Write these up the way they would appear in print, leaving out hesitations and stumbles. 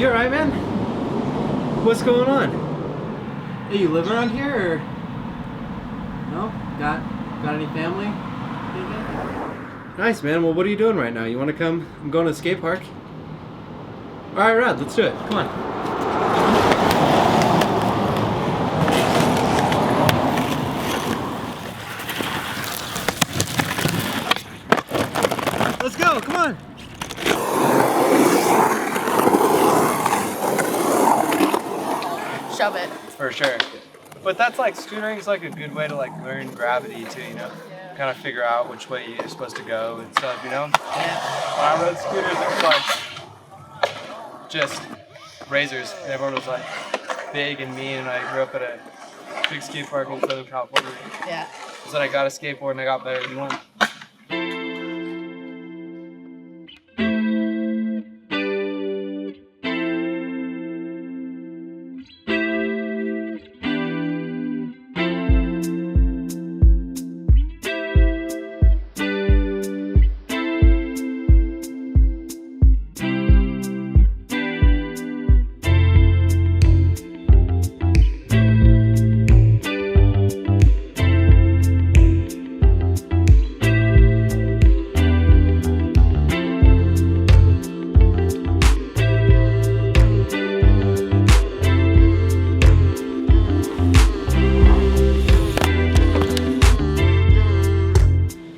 you alright, man? What's going on? Hey, you live around here, or no? Got any family? Nice, man. Well, what are you doing right now? You want to come? I'm going to the skate park. All right, Rod, let's do it. Come on. Let's go. Come on. Shove it. For sure. But that's like, scootering is like a good way to like learn gravity too, you know? Kind of figure out which way you're supposed to go and stuff, you know? And when I rode scooters, it was like just razors, and everyone was like big and mean, and I grew up at a big skate park in Southern California. Yeah. So then I got a skateboard and I got better than one.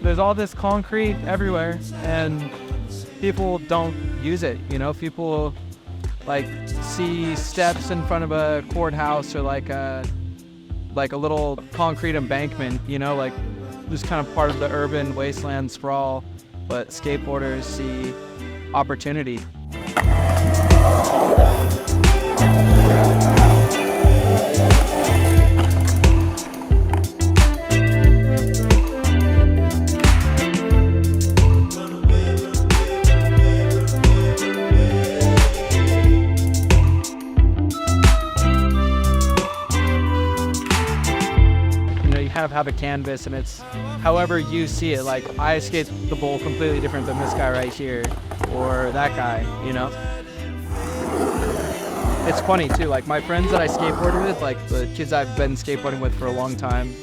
There's all this concrete everywhere and people don't use it, you know? People like see steps in front of a courthouse or like a little concrete embankment, you know, like just kind of part of the urban wasteland sprawl, but skateboarders see opportunity. Have a canvas and it's however you see it. Like I skate the bowl completely different than this guy right here or that guy, you know? It's funny too, like my friends that I skateboard with, like the kids I've been skateboarding with for a long time,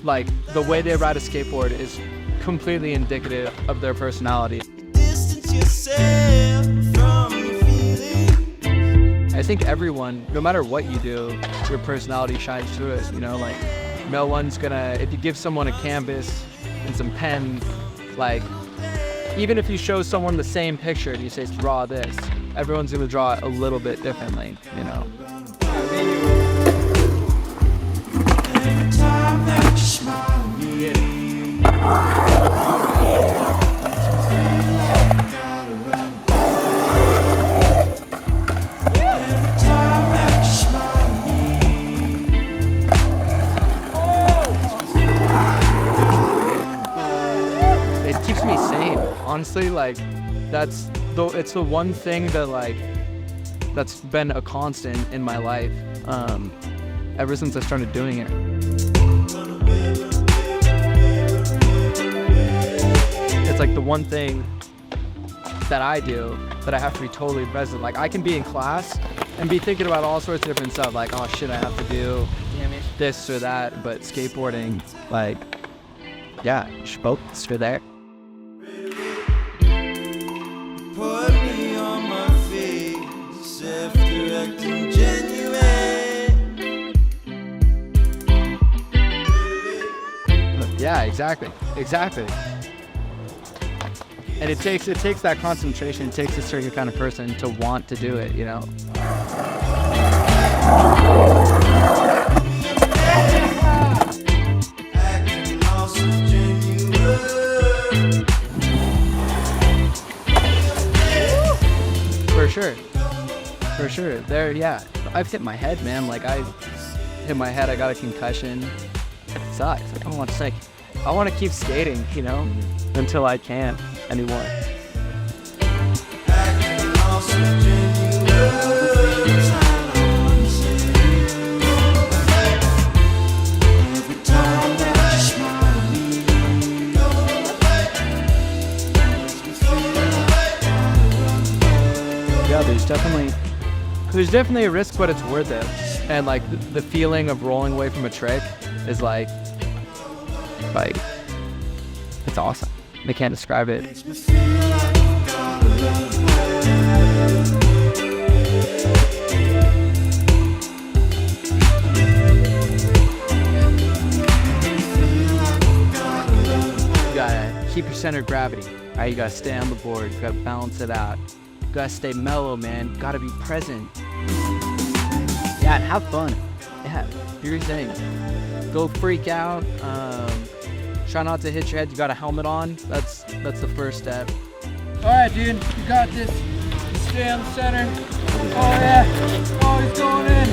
like the way they ride a skateboard is completely indicative of their personality. I think everyone, no matter what you do, your personality shines through it, you know, like no one's gonna, if you give someone a canvas and some pen, like even if you show someone the same picture and you say draw this, everyone's gonna draw it a little bit differently, you know. Honestly, like it's the one thing that like that's been a constant in my life ever since I started doing it. It's like the one thing that I do that I have to be totally present. Like I can be in class and be thinking about all sorts of different stuff, like oh shit, I have to do this or that, but skateboarding, like yeah, spokes for that. Put me on my feet, self-directing, genuine. Yeah, exactly. And it takes that concentration. It takes a certain kind of person to want to do it, you know. For sure. There, yeah. I've hit my head, man. Like I hit my head. I got a concussion. It sucks. Like, I want to keep skating, you know, until I can't anymore. definitely a risk, but it's worth it. And like the feeling of rolling away from a trick is like it's awesome. They can't describe it. You gotta keep your center of gravity. All right, you gotta stay on the board. You gotta balance it out. You gotta stay mellow, man. You gotta be present. Yeah, and have fun. Yeah, do your thing. Go freak out. Try not to hit your head. You got a helmet on. That's the first step. All right, dude, you got this. Stay on the center. Oh yeah. Oh, he's going in.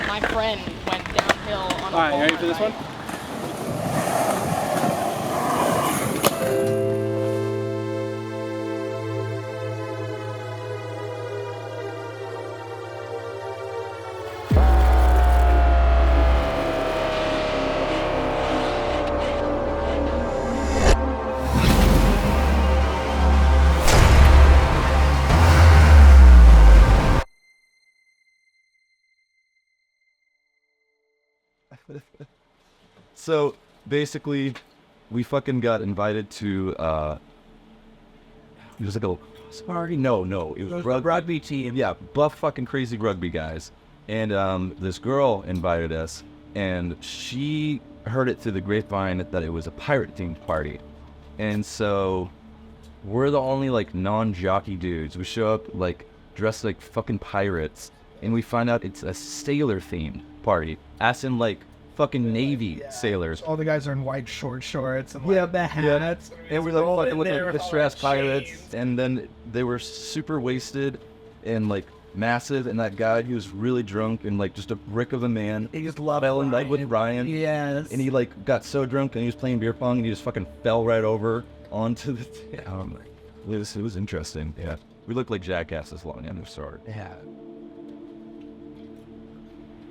My friend went downhill on a All right, you ready for this one? So basically, we fucking got invited to it was like a sorry no it was Rugby team. yeah, buff fucking crazy rugby guys, and this girl invited us, and she heard it through the grapevine that it was a pirate themed party, and so we're the only like non-jockey dudes. We show up like dressed like fucking pirates, and we find out it's a sailor themed party, as in like fucking Navy sailors. All the guys are in white shorts and like, the hats. And we're like fucking with like distressed pirates, and then they were super wasted and like massive, and that guy, he was really drunk and like just a brick of a man. He just loved fell in like with Ryan. Yes. And he like got so drunk and he was playing beer pong and he just fucking fell right over onto the it was interesting. Yeah. We looked like jackasses long end of story. Yeah.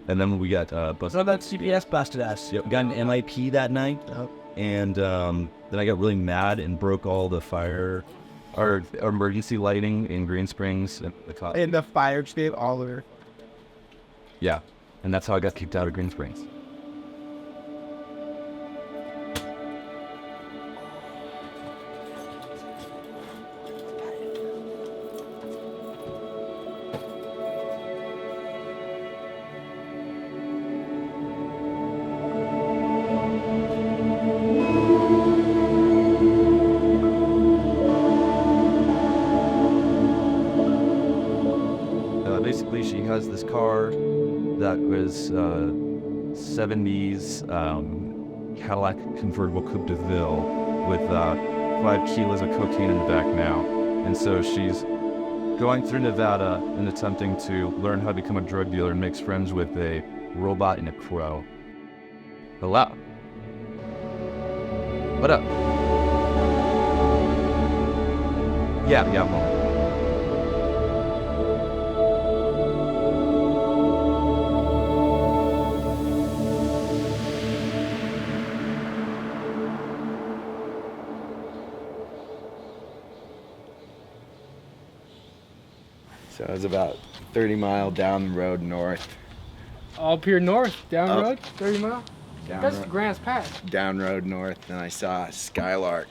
And then we got busted. What about CBS busted us? Yep, got an MIP that night. And then I got really mad and broke all the fire or emergency lighting in Green Springs and the fire escape all over. Yeah, and that's how I got kicked out of Green Springs. Basically, she has this car that was 70s Cadillac convertible Coupe de Ville with 5 kilos of cocaine in the back now. And so she's going through Nevada and attempting to learn how to become a drug dealer, and makes friends with a robot and a crow. Hello. What up? Yeah, I'm home. So it was about 30 mile down the road north. Up here north, down the road, 30 miles. Down That's road, Grants Pass. down road north, and I saw a skylark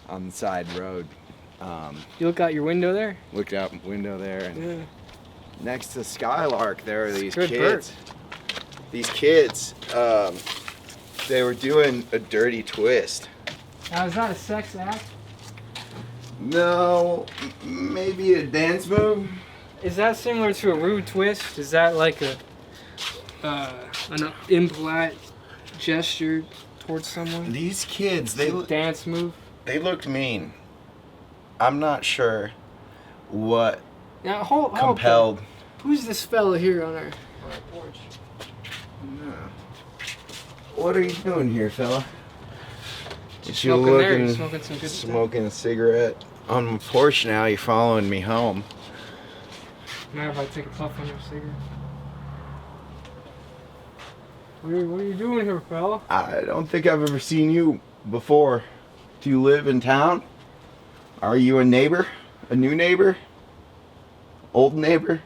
on the side road. You look out your window there? Looked out window there, and Yeah. next to skylark there are these Good kids. These kids, they were doing a dirty twist. Now, is that a sex act? No, maybe a dance move. Is that similar to a rude twist? Is that like an impolite gesture towards someone? These kids, they Dance move? looked mean. I'm not sure what Now, hold compelled. Who's this fella here on our porch? What are you doing here, fella? Just You smoking there, looking- you smoking some good stuff. Smoking a cigarette on my porch now. You're following me home. Mind if I take a puff on your cigarette? What are you doing here, fella? I don't think I've ever seen you before. Do you live in town? Are you a neighbor? A new neighbor? Old neighbor?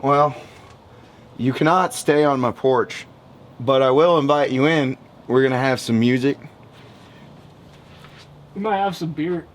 Well, you cannot stay on my porch, but I will invite you in. We're gonna have some music. We might have some beer.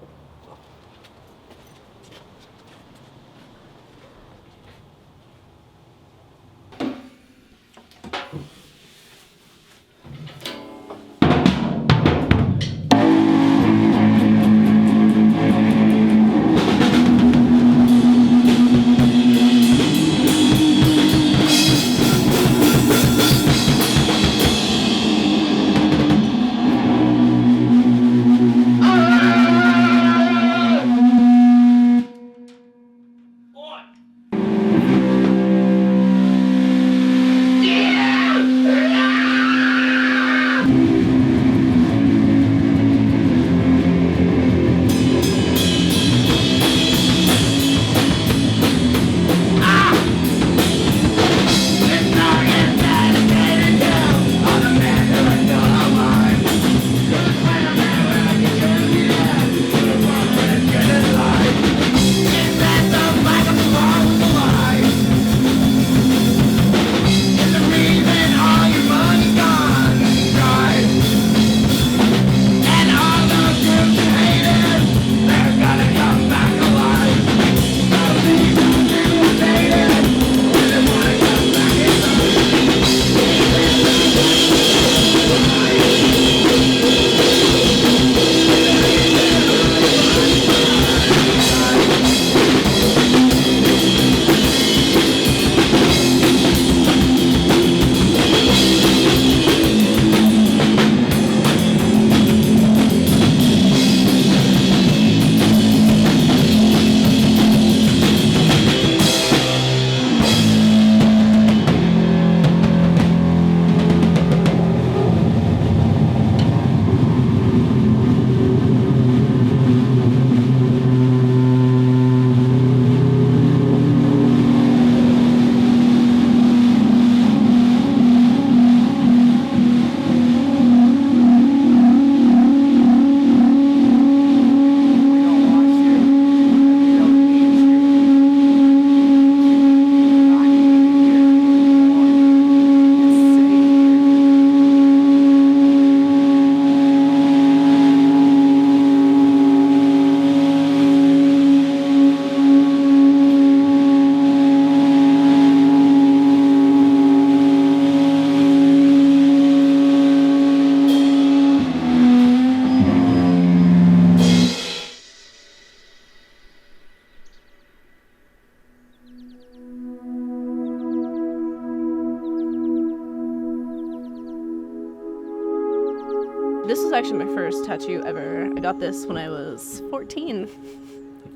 This was actually my first tattoo ever. I got this when I was 14.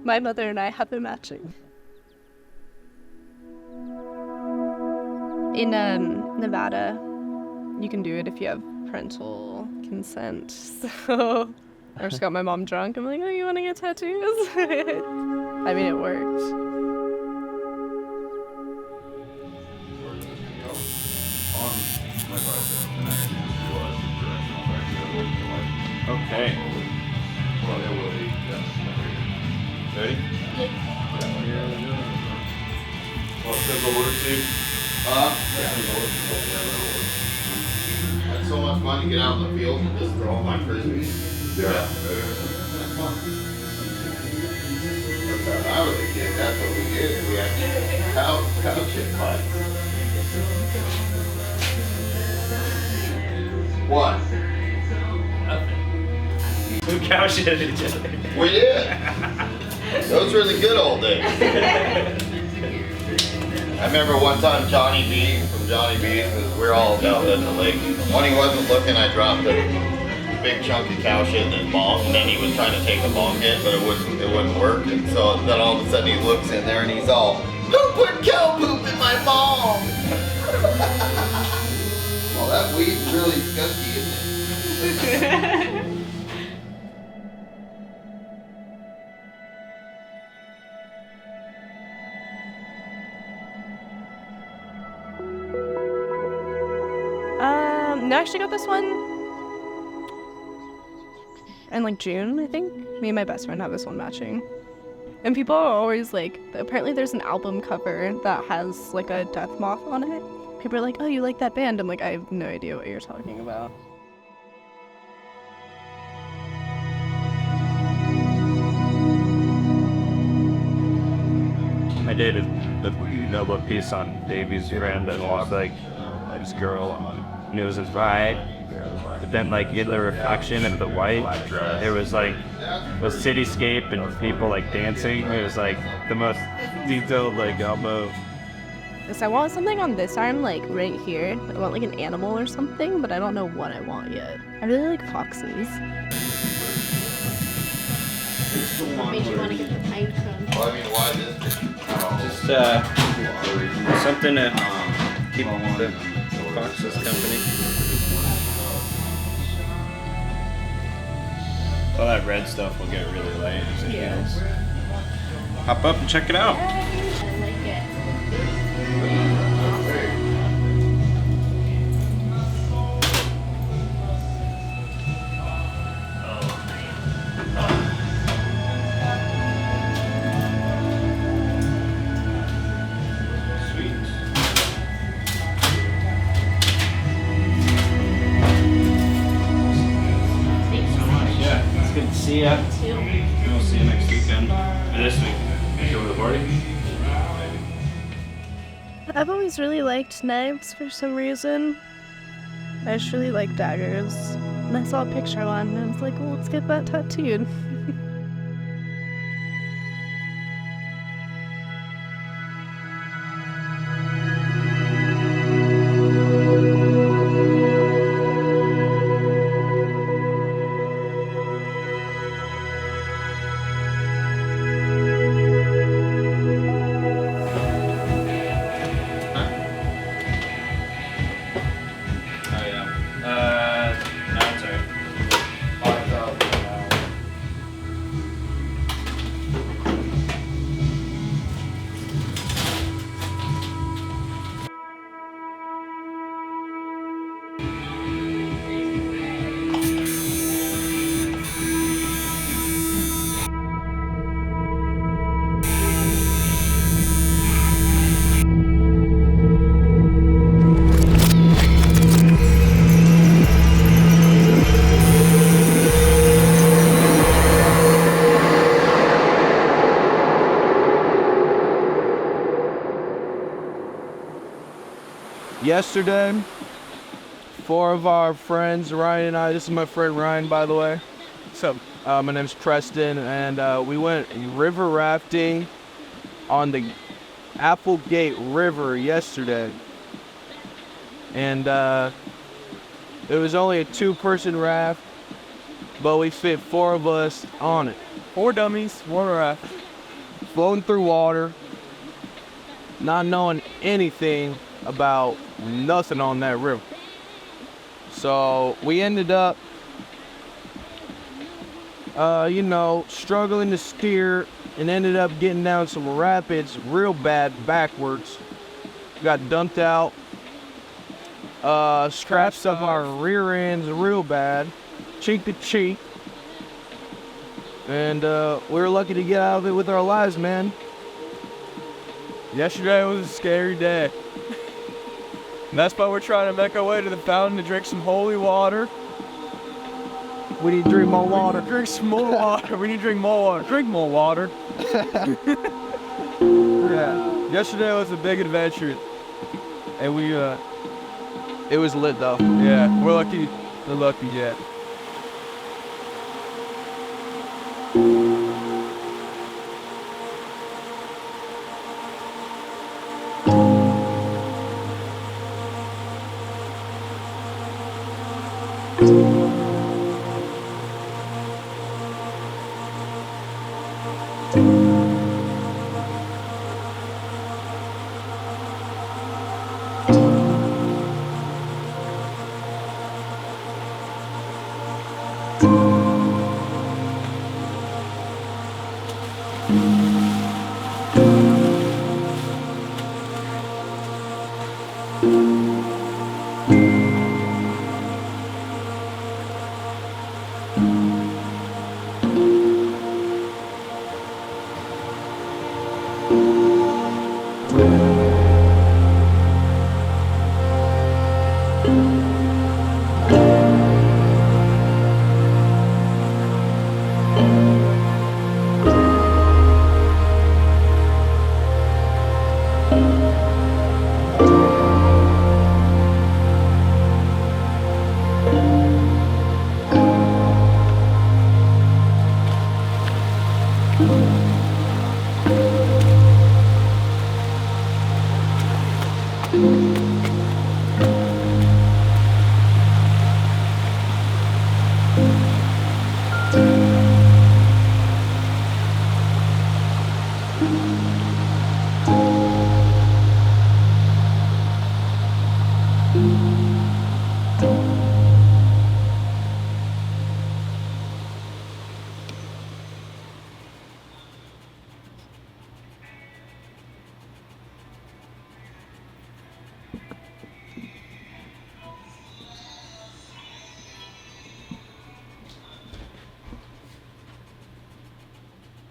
My mother and I have been matching. In Nevada, you can do it if you have parental consent. So I just got my mom drunk. I'm like, oh, you want to get tattoos? I mean, it worked. Okay. Ready? That's so much fun to get out in the field and just throw my frisbee. Yeah. That's fun. When I was a kid, that's what we did. We had cow shit fights. What? We cow shit at each other. We did. Those were the good old days. I remember one time Johnny B from Johnny B's, because we're all down at the lake. When he wasn't looking, I dropped a big chunk of cow shit in his bong, and then he was trying to take the bong hit, but it wouldn't work. And so then all of a sudden he looks in there and he's all, "Who put cow poop in my bong?" Well, that weed's really skunky, isn't it? No, I actually got this one in like June, I think. Me and my best friend have this one matching. And people are always like, apparently there's an album cover that has like a death moth on it. People are like, oh, you like that band? I'm like, I have no idea what you're talking about. I did a notebook piece on Davy's friend that was like this girl and it was his right. But then like in the reflection of the white, there was like a cityscape and people like dancing. It was like the most detailed like almost. So I want something on this arm, like right here. I want like an animal or something, but I don't know what I want yet. I really like foxes. What made you want to get the pine cone? Well, I mean, why this? Just something to keep the foxes company. All that red stuff will get really light as it heals. Hop up and check it out. I like it. See ya. We'll see you next weekend. Or this week. You go to the party? I've always really liked knives for some reason. I just really like daggers. And I saw a picture of one and I was like, well, let's get that tattooed. Yesterday, 4 of our friends, Ryan and I, this is my friend Ryan, by the way. So, my name's Preston, and we went river rafting on the Applegate River yesterday. And it was only a 2-person raft, but we fit 4 of us on it. 4 dummies, 1 raft. Floating through water, not knowing anything about nothing on that river. So we ended up, struggling to steer and ended up getting down some rapids real bad backwards. Got dumped out, scratched up our rear ends real bad, cheek to cheek. And we were lucky to get out of it with our lives, man. Yesterday was a scary day. And that's why we're trying to make our way to the fountain to drink some holy water. We need to drink more water. Drink some more water. We need to drink more water. Drink more water. Yeah. Yesterday was a big adventure. And it was lit though. Yeah, we're lucky. We're lucky yet.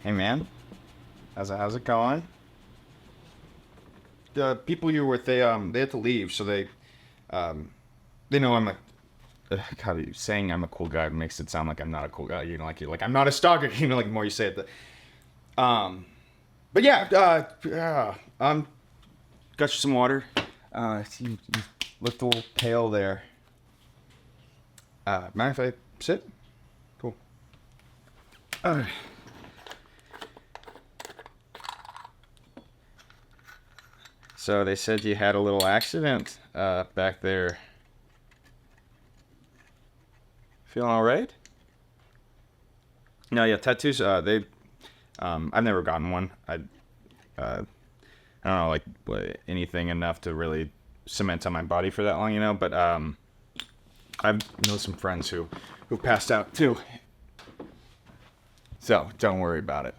Hey man, how's it going? The people you were with, they had to leave, so they know I'm a. God, saying I'm a cool guy makes it sound like I'm not a cool guy. You know, like I'm not a stalker. You know, like the more you say it, but yeah, got you some water. You looked a little pale there. Mind if I sit? Cool. So they said you had a little accident back there. Feeling all right? No, yeah, tattoos. I've never gotten one. I don't know, like anything enough to really cement on my body for that long, you know. But I know some friends who passed out too. So don't worry about it.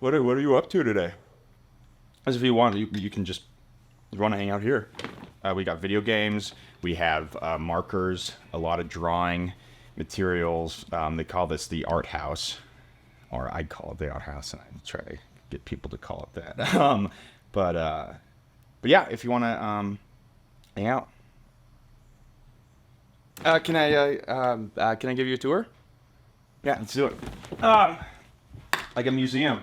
What are you up to today? As if you want, you can just want to hang out here. We got video games. We have markers, a lot of drawing materials. They call this the art house, or I call it the art house, and I try to get people to call it that. But yeah, if you want to hang out, can I give you a tour? Yeah, let's do it. Like a museum.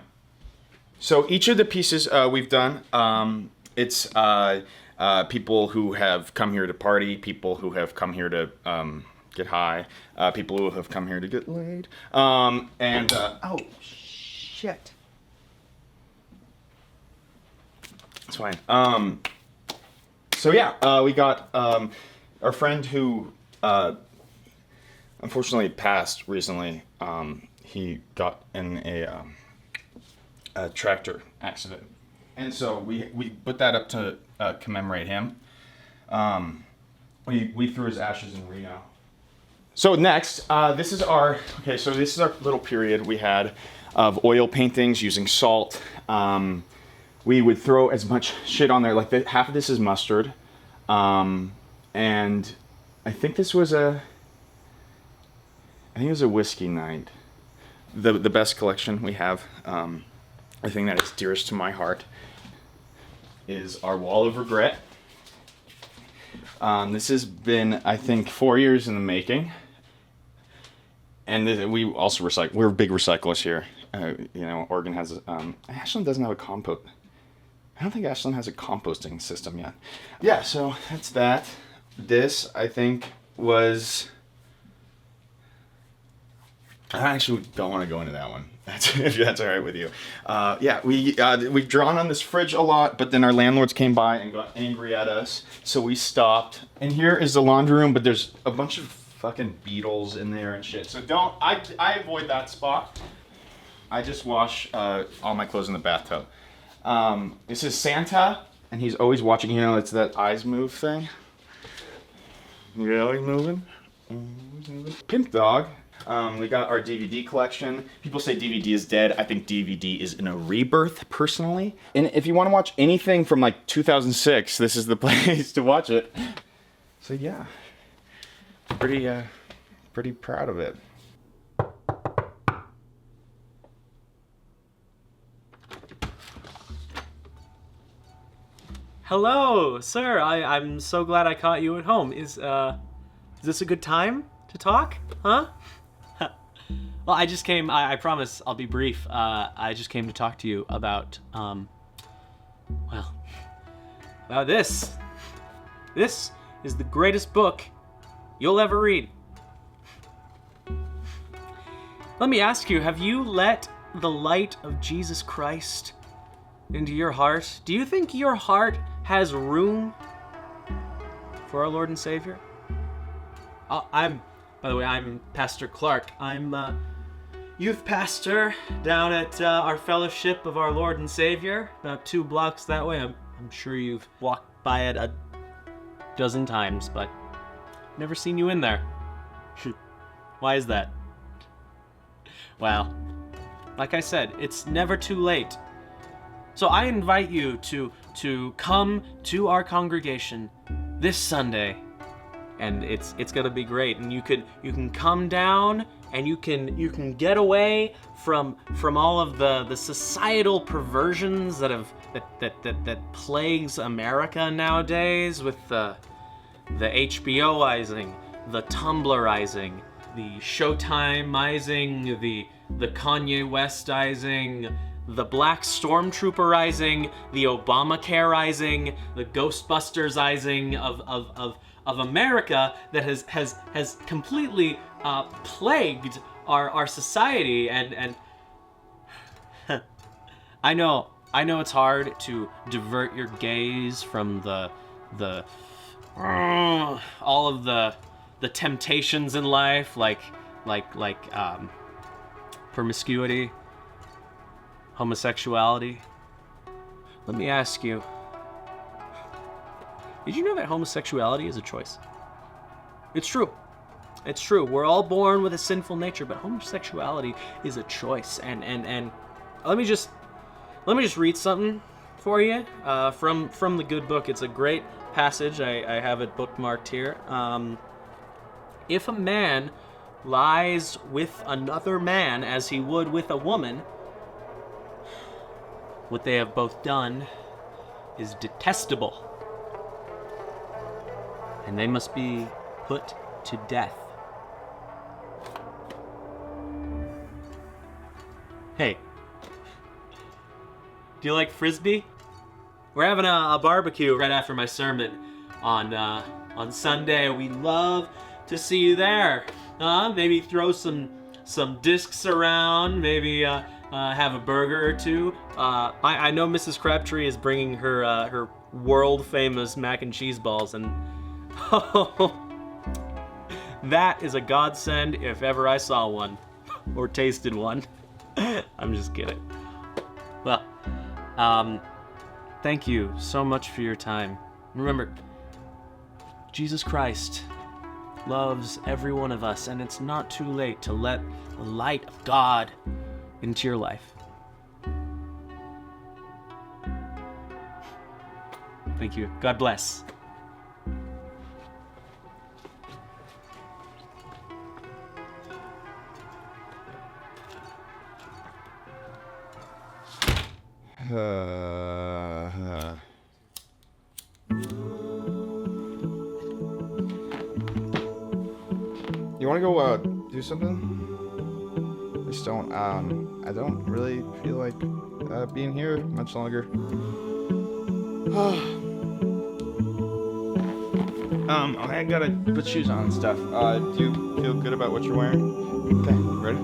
So each of the pieces we've done, it's people who have come here to party, people who have come here to get high, people who have come here to get laid, and oh shit, it's fine. So yeah, we got our friend who unfortunately passed recently. He got in a tractor accident, and so we put that up to commemorate him. We threw his ashes in Reno. So next, this is our little period we had of oil paintings using salt. We would throw as much shit on there, like half of this is mustard, and I think this was a whiskey night. The best collection we have. The thing that is dearest to my heart is our Wall of Regret. This has been, I think, 4 years in the making. And we also recycle. We're big recyclers here. You know, Oregon has, Ashland doesn't have a compost. I don't think Ashland has a composting system yet. Yeah, so that's that. This, I think, was... I actually don't want to go into that one. If that's all right with you. Yeah, we've drawn on this fridge a lot, but then our landlords came by and got angry at us, so we stopped. And here is the laundry room, but there's a bunch of fucking beetles in there and shit. So I avoid that spot. I just wash all my clothes in the bathtub. This is Santa, and he's always watching. You know, it's that eyes move thing. Yeah, he's moving. Pimp Dog. We got our DVD collection. People say DVD is dead. I think DVD is in a rebirth, personally. And if you want to watch anything from like 2006, this is the place to watch it. So yeah, pretty proud of it. Hello, sir. I'm so glad I caught you at home. Is this a good time to talk? Huh? Well, I just came. I promise I'll be brief. I just came to talk to you about about this. This is the greatest book you'll ever read. Let me ask you, have you let the light of Jesus Christ into your heart? Do you think your heart has room for our Lord and Savior? By the way, I'm Pastor Clark. I'm youth pastor down at our Fellowship of Our Lord and Savior, about 2 blocks that way. I'm sure you've walked by it a dozen times, but never seen you in there. Why is that? Well, like I said, it's never too late. So I invite you to come to our congregation this Sunday, and it's gonna be great. And you can come down, and you can get away from all of the societal perversions that plagues America nowadays, with the HBOizing, the Tumblrizing, the Showtimeizing, the Kanye Westizing, the Black Stormtrooperizing, the Obamacareizing, the Ghostbustersizing of America that has completely plagued our society. And I know it's hard to divert your gaze from the all of the temptations in life, like promiscuity, homosexuality. Let me ask you, did you know that homosexuality is a choice? It's true. It's true. We're all born with a sinful nature, but homosexuality is a choice. And let me just read something for you from the good book. It's a great passage. I have it bookmarked here. If a man lies with another man as he would with a woman, what they have both done is detestable, and they must be put to death. Hey, do you like Frisbee? We're having a barbecue right after my sermon on Sunday. We'd love to see you there. Maybe throw some discs around. Maybe have a burger or two. I know Mrs. Crabtree is bringing her world famous mac and cheese balls, and that is a godsend if ever I saw one or tasted one. I'm just kidding. Well, thank you so much for your time. Remember, Jesus Christ loves every one of us, and it's not too late to let the light of God into your life. Thank you. God bless. You want to go do something? I just don't. I don't really feel like being here much longer. I gotta put shoes on and stuff. Do you feel good about what you're wearing? Okay, ready?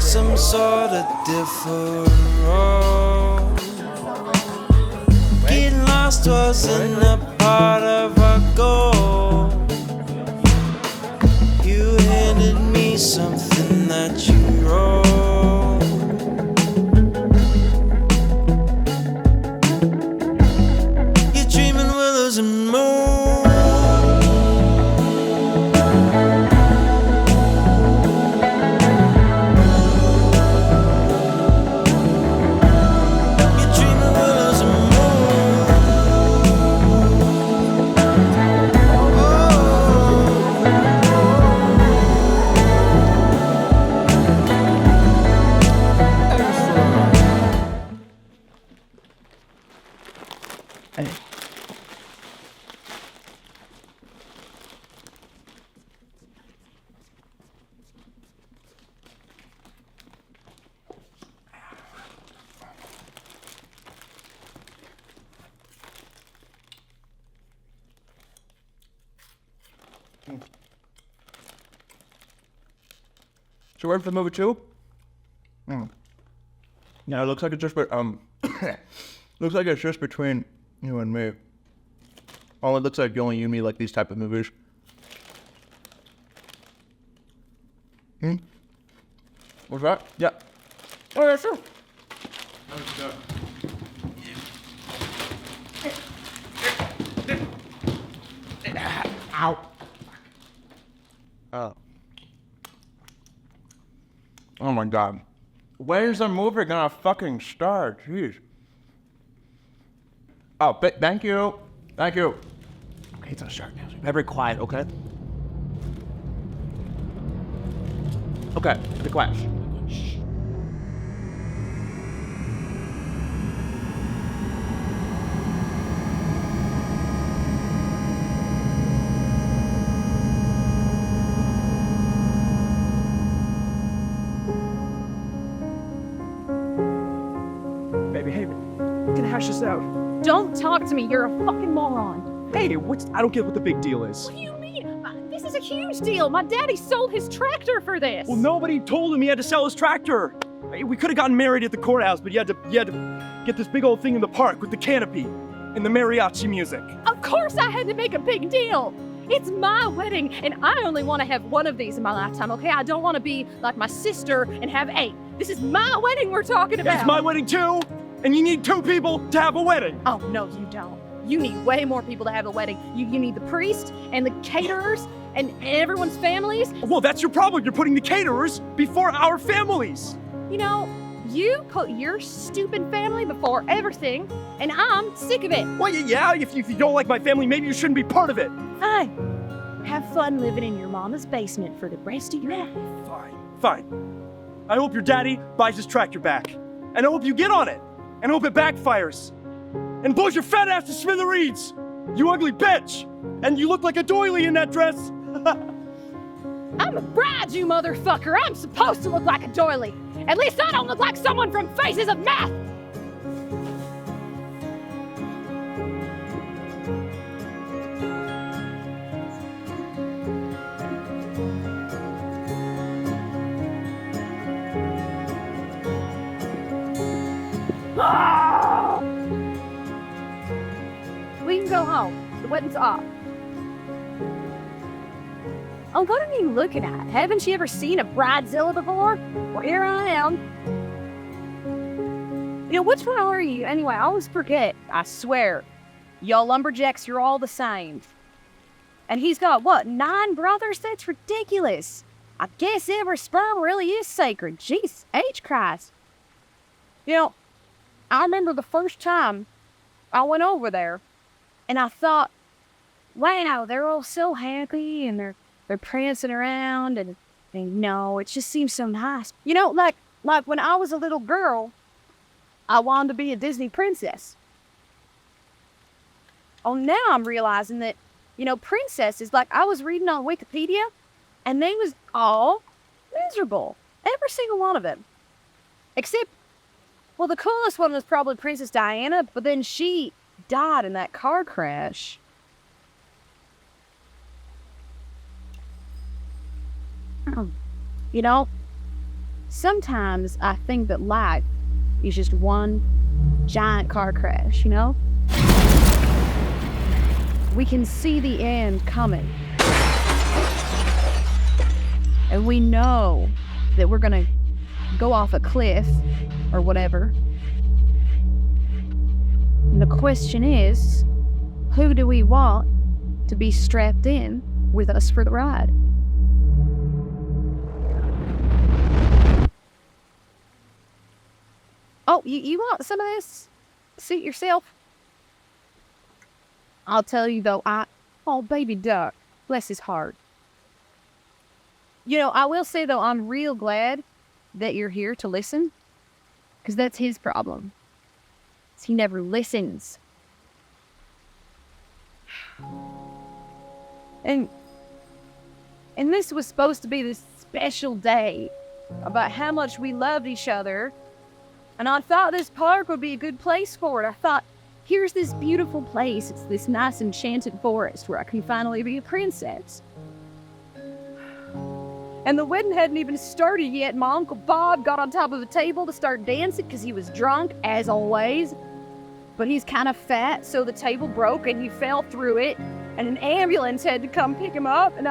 Some sort of different road. Getting lost wasn't a part of our goal. You handed me something that you wrote. You're dreaming willows and moon. So ready for movie 2? Yeah, it looks like it's just looks like it's just between you and me. All it looks like you only me like these type of movies. What's that? Yeah. Oh yeah, sure. Ow. Oh my god. Where's the movie gonna fucking start? Jeez. Oh, thank you. Thank you. Okay, it's gonna start now. Be very quiet, okay? Okay, be quiet. Shh. Baby, hey, we can hash this out. Don't talk to me. You're a fucking moron. Hey, I don't get what the big deal is. What do you mean? This is a huge deal. My daddy sold his tractor for this. Well, nobody told him he had to sell his tractor. We could have gotten married at the courthouse, but you had to get this big old thing in the park with the canopy and the mariachi music. Of course I had to make a big deal. It's my wedding, and I only want to have one of these in my lifetime, okay? I don't want to be like my sister and have 8. This is my wedding we're talking about. It's my wedding too, and you need 2 people to have a wedding. Oh, no, you don't. You need way more people to have a wedding. You need the priest and the caterers and everyone's families. Well, that's your problem. You're putting the caterers before our families. You know, you put your stupid family before everything, and I'm sick of it. Well, yeah, if you don't like my family, maybe you shouldn't be part of it. Fine. Have fun living in your mama's basement for the rest of your life. Fine. I hope your daddy buys his tractor back. And I hope you get on it. And I hope it backfires. And blows your fat ass to smithereens. You ugly bitch. And you look like a doily in that dress. I'm a bride, you motherfucker. I'm supposed to look like a doily. At least I don't look like someone from Faces of Math. We can go home. The wedding's off. Oh, what are you looking at? Haven't you ever seen a bridezilla before? Well, here I am. You know, which one are you? Anyway, I always forget. I swear. Y'all lumberjacks, you're all the same. And he's got, what, 9 brothers? That's ridiculous. I guess every sperm really is sacred. Jeez, H. Christ. You know, I remember the first time I went over there, and I thought, wow, they're all so happy, and they're prancing around, and no, it just seems so nice. You know, like when I was a little girl, I wanted to be a Disney princess. Oh, now I'm realizing that, you know, princesses, like I was reading on Wikipedia, and they was all miserable. Every single one of them. Except, well, the coolest one was probably Princess Diana, but then she died in that car crash. You know, sometimes I think that life is just one giant car crash, you know? We can see the end coming. And we know that we're gonna go off a cliff or whatever. And the question is, who do we want to be strapped in with us for the ride? Oh, you want some of this? Suit yourself? I'll tell you though, oh, baby duck, bless his heart. You know, I will say though, I'm real glad that you're here to listen, because that's his problem. He never listens. And this was supposed to be this special day about how much we loved each other. And I thought this park would be a good place for it. I thought, here's this beautiful place. It's this nice enchanted forest where I can finally be a princess. And And the wedding hadn't even started yet. My Uncle Bob got on top of the table to start dancing because he was drunk, as always. But he's kind of fat, so the table broke and he fell through it. And an ambulance had to come pick him up. And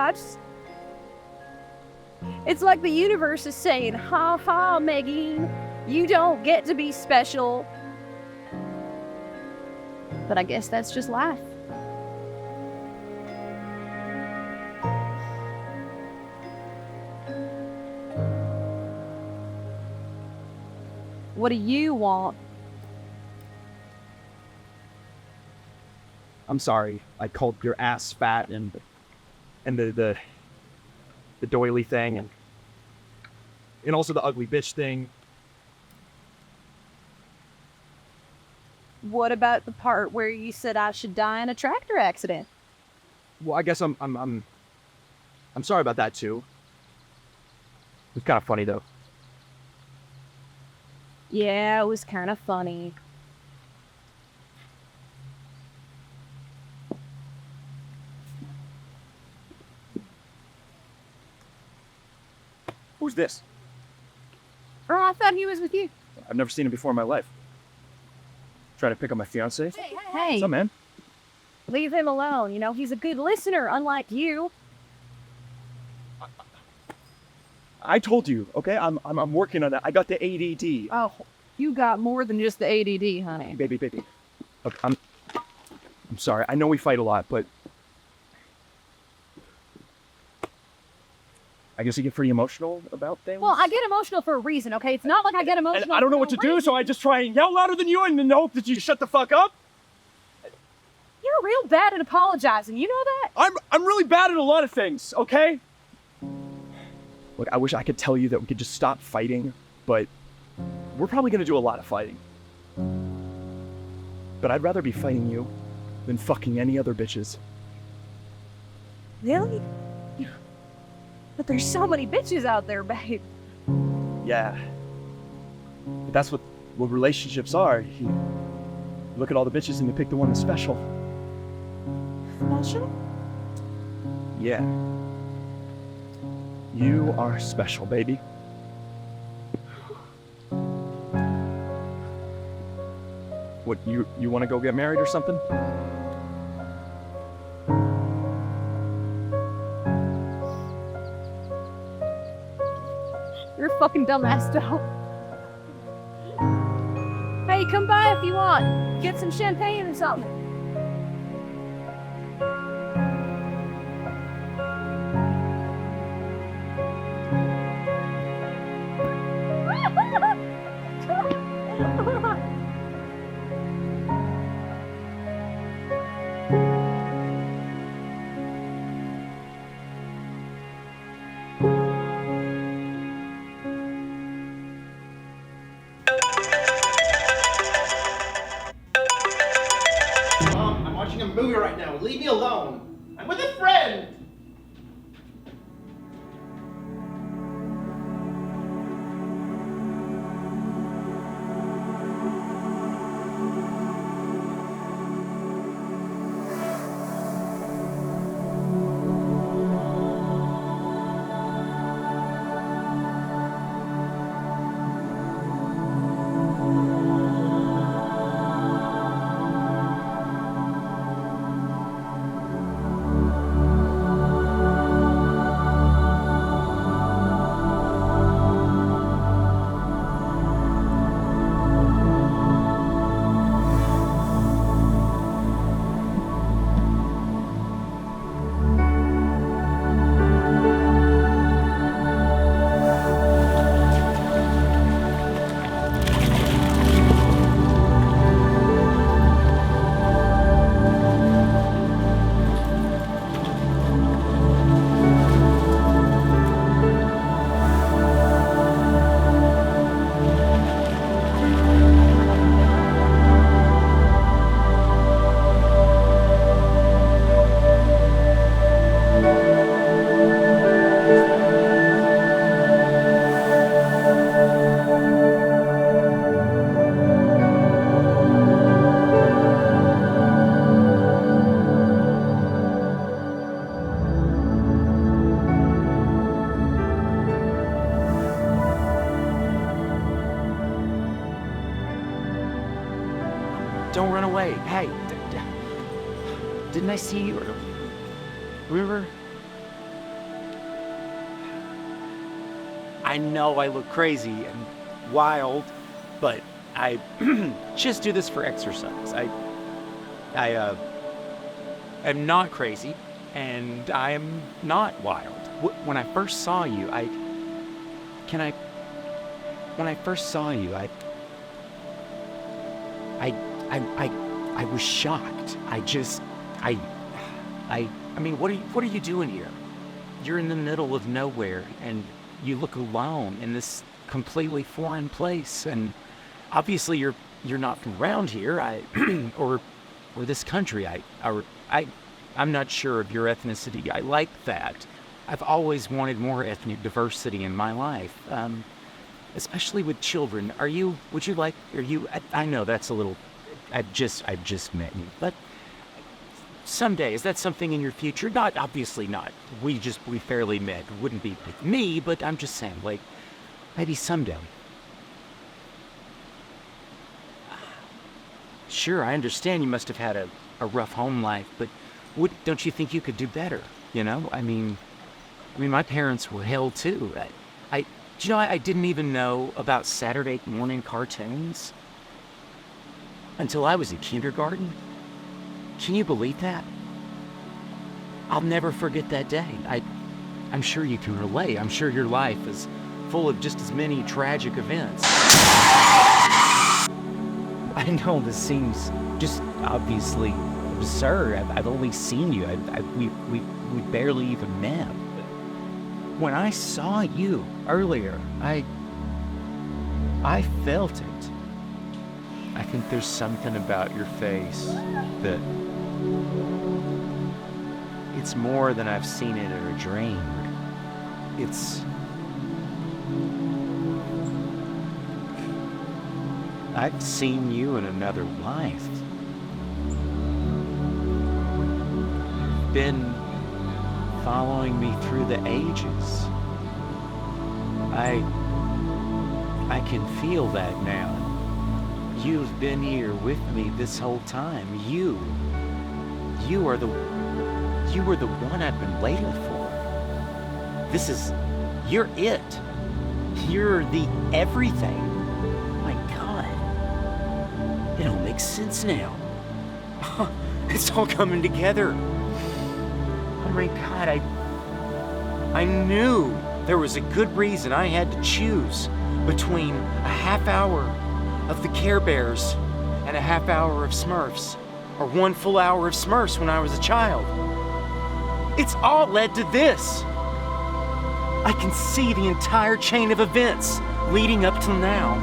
it's like the universe is saying, ha ha, Maggie, you don't get to be special. But I guess that's just life. What do you want? I'm sorry. I called your ass fat and the doily thing and also the ugly bitch thing. What about the part where you said I should die in a tractor accident? Well, I guess I'm sorry about that too. It's kind of funny though. Yeah, it was kind of funny. Who's this? Oh, I thought he was with you. I've never seen him before in my life. Trying to pick up my fiance? Hey. What's up, man? Leave him alone. You know, he's a good listener, unlike you. I told you, okay? I'm working on that. I got the ADD. Oh, you got more than just the ADD, honey. Baby. Look, I'm sorry. I know we fight a lot, but I guess you get pretty emotional about things. Well, I get emotional for a reason, okay? It's not like I get emotional. And I don't know what to do, so I just try and yell louder than you and then hope that you shut the fuck up. You're real bad at apologizing. You know that? I'm really bad at a lot of things, okay? Look, I wish I could tell you that we could just stop fighting, but we're probably gonna do a lot of fighting. But I'd rather be fighting you than fucking any other bitches. Really? But there's so many bitches out there, babe. Yeah. But that's what relationships are. You look at all the bitches and you pick the one that's special. Special? Yeah. You are special, baby. What, you want to go get married or something? You're a fucking dumbass, though. Hey, come by if you want. Get some champagne or something. don't run away. Hey, didn't I see you? Remember? I know I look crazy and wild, but I just do this for exercise. I am not crazy, and I am not wild. When I first saw you, I was shocked. I mean, what are you doing here? You're in the middle of nowhere, and you look alone in this completely foreign place, and obviously you're not from around here, or this country. I'm not sure of your ethnicity. I like that. I've always wanted more ethnic diversity in my life, especially with children. I know that's a little, I've just met you, but someday, is that something in your future? Obviously not. We fairly met. It wouldn't be with me, but I'm just saying, like, maybe someday. Sure, I understand you must have had a rough home life, but don't you think you could do better? You know, I mean, my parents were hell too. I didn't even know about Saturday morning cartoons until I was in kindergarten. Can you believe that? I'll never forget that day. I'm sure you can relate. I'm sure your life is full of just as many tragic events. I know this seems just obviously absurd. I've only seen you. We barely even met. When I saw you earlier, I felt it. I think there's something about your face that it's more than I've seen it in a dream. I've seen you in another life. You've been following me through the ages. I can feel that now. You've been here with me this whole time. You were the one I've been waiting for. You're it. You're the everything. My God. It all makes sense now. It's all coming together. Oh my God, I knew there was a good reason I had to choose between a half hour of the Care Bears and a half hour of Smurfs, or 1 full hour of Smurfs when I was a child. It's all led to this. I can see the entire chain of events leading up till now,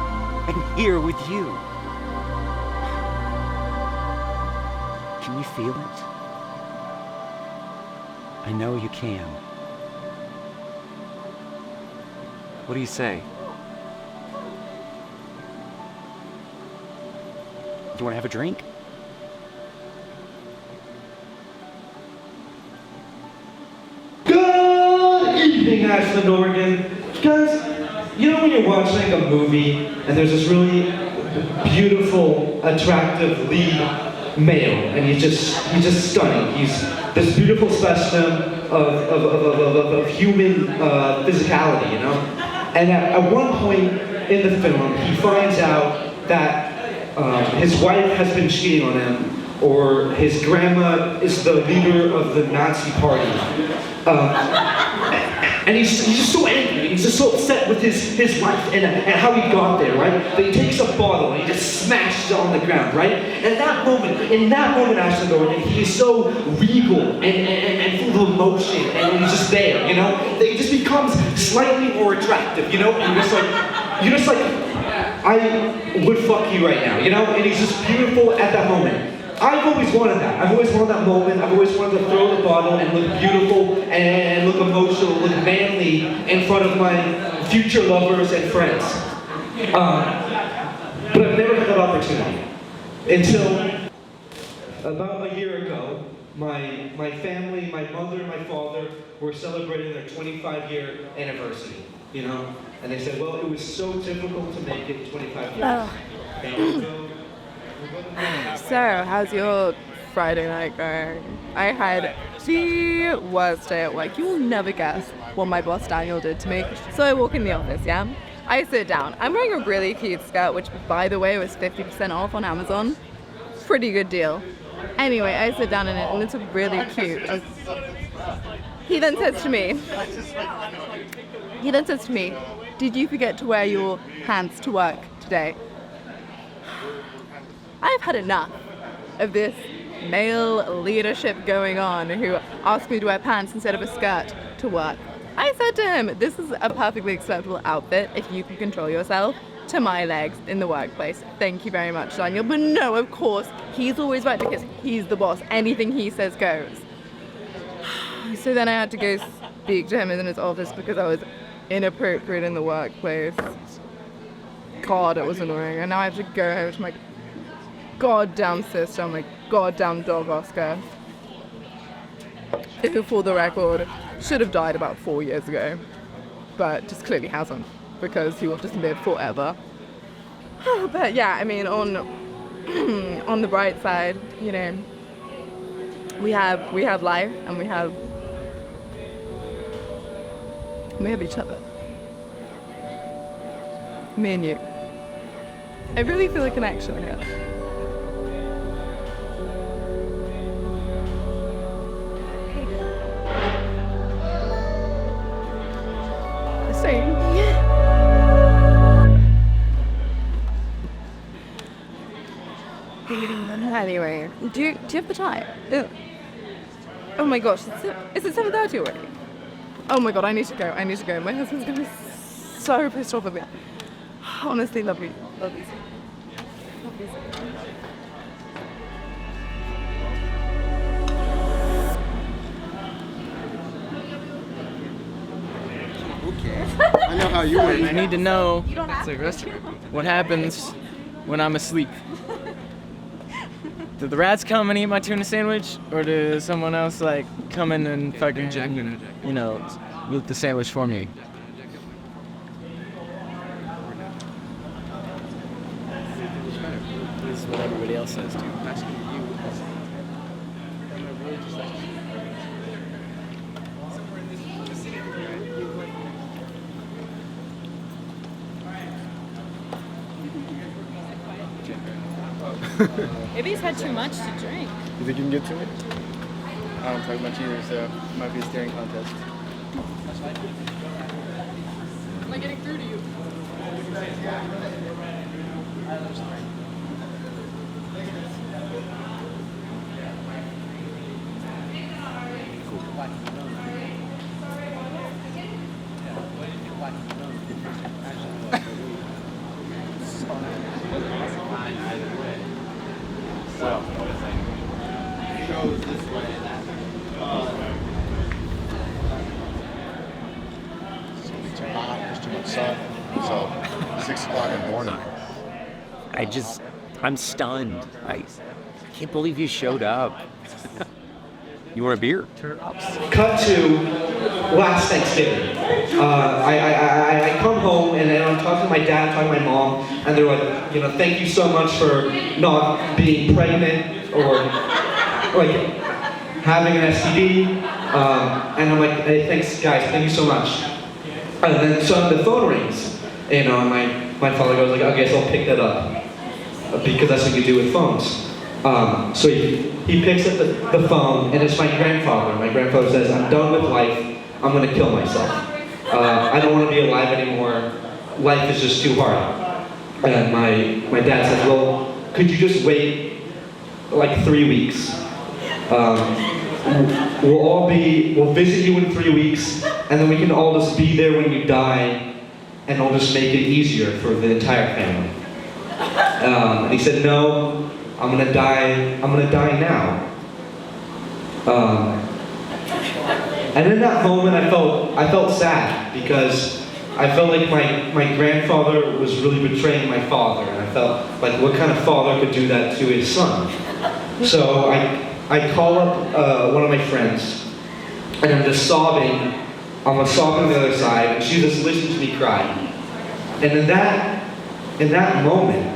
and here with you. Can you feel it? I know you can. What do you say? Do you want to have a drink? Good evening, Ashland, Oregon. Guys, you know when you're watching a movie and there's this really beautiful, attractive lead male, and he's just stunning. He's this beautiful specimen of human physicality, you know? And at one point in the film, he finds out that his wife has been cheating on him, or his grandma is the leader of the Nazi party. And he's just so angry, he's just so upset with his wife and how he got there, right? That he takes a bottle and he just smashes it on the ground, right? And in that moment, Ashland Oregon, he is so regal and full of emotion, and he's just there, you know? That he just becomes slightly more attractive, you know? And you're just like, I would fuck you right now, you know? And he's just beautiful at that moment. I've always wanted that. I've always wanted that moment. I've always wanted to throw the bottle and look beautiful and look emotional, look manly in front of my future lovers and friends. But I've never had that opportunity until about a year ago. My family, my mother and my father were celebrating their 25-year anniversary, you know? And they said, well, it was so difficult to make it 25 years. And So, how's your Friday night going? I had the worst day at work. You will never guess what my boss Daniel did to me. So I walk in the office, yeah? I sit down. I'm wearing a really cute skirt, which, by the way, was 50% off on Amazon. Pretty good deal. Anyway, I sit down in it, and it's really cute. He then says to me, did you forget to wear your pants to work today? I've had enough of this male leadership going on who asked me to wear pants instead of a skirt to work. I said to him, this is a perfectly acceptable outfit if you can control yourself to my legs in the workplace. Thank you very much, Daniel. But no, of course, he's always right because he's the boss. Anything he says goes. So then I had to go speak to him in his office because I was inappropriate in the workplace. God, it was annoying. And now I have to go home to my goddamn sister, my goddamn dog Oscar, who, for the record, should have died about 4 years ago, but just clearly hasn't because he will just live forever. But yeah, I mean, on the bright side, you know, we have life and we have each other. Me and you. I really feel a connection here. Anyway, do you have the time? Oh my gosh, is it 7:30 already? Oh my god, I need to go. My husband's gonna be so pissed off at me. Honestly, love you. Love you. Love you. I know how you work. I need to know what happens when I'm asleep. Do the rats come and eat my tuna sandwich, or does someone else like come in and fucking, you know, loot the sandwich for me? This is what everybody else says too. Maybe he's had too much to drink. You think you can get to me? I don't talk much either, so it might be a staring contest. Am I getting through to you? So 6 o'clock in the morning. I'm stunned. I can't believe you showed up. You want a beer? Cut to last Thanksgiving. I come home and then I'm talking to my dad, talking to my mom, and they're like, you know, thank you so much for not being pregnant or like having an STD. And I'm like, hey, thanks guys, thank you so much. And then so the phone rings, you know, and my father goes like, okay, so I'll pick that up because that's what you do with phones. So he picks up the phone, and it's my grandfather. My grandfather says, I'm done with life. I'm going to kill myself. I don't want to be alive anymore. Life is just too hard. And my dad says, well, could you just wait like 3 weeks? We'll visit you in 3 weeks, and then we can all just be there when you die, and I'll just make it easier for the entire family. And he said, no. I'm gonna die now. And in that moment I felt sad because I felt like my grandfather was really betraying my father, and I felt like what kind of father could do that to his son? So I call up one of my friends, and I'm just sobbing. I'm sobbing on the other side, and she just listens to me cry. And in that moment,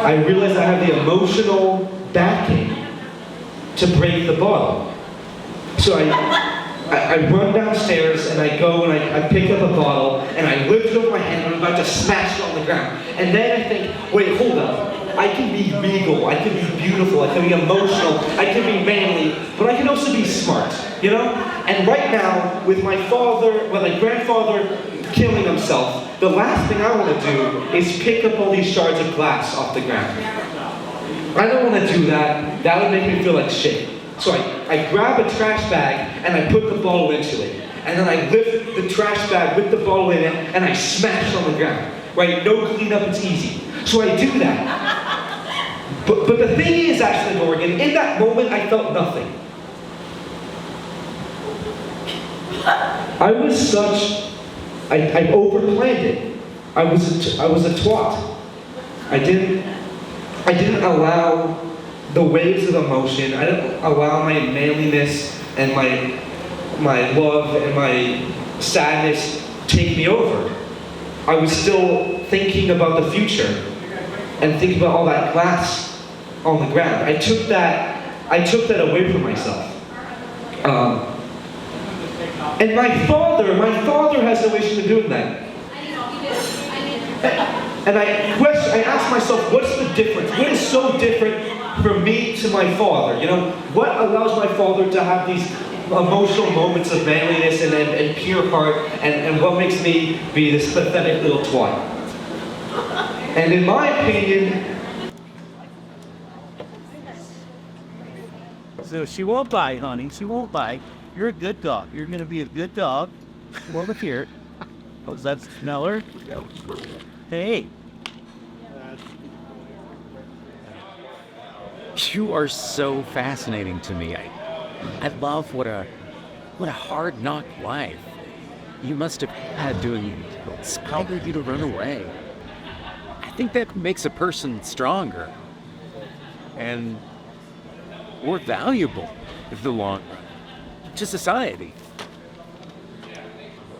I realize I have the emotional backing to break the bottle. So I run downstairs and I go and I pick up a bottle and I lift it over my hand and I'm about to smash it on the ground. And then I think, wait, hold up. I can be regal, I can be beautiful, I can be emotional, I can be manly, but I can also be smart, you know? And right now, with my grandfather killing himself, the last thing I want to do is pick up all these shards of glass off the ground. I don't want to do that. That would make me feel like shit. So I grab a trash bag and I put the bottle into it. And then I lift the trash bag with the bottle in it and I smash it on the ground. Right? No cleanup, it's easy. So I do that. But the thing is, Ashley Morgan, in that moment I felt nothing. I overplanned it. I was a twat. I didn't allow the waves of emotion. I didn't allow my manliness and my love and my sadness take me over. I was still thinking about the future and thinking about all that glass on the ground. I took that away from myself. And my father has no issue in doing that. And I asked myself, what's the difference? What is so different from me to my father? You know, what allows my father to have these emotional moments of manliness and pure heart, and what makes me be this pathetic little twat? And in my opinion, so she won't bite, honey. She won't bite. You're a good dog. You're gonna be a good dog. Come over here. Oh, does that smell her? Hey. You are so fascinating to me. I love what a hard knock life you must have had doing inspired you to run away. I think that makes a person stronger and more valuable in the long run to society.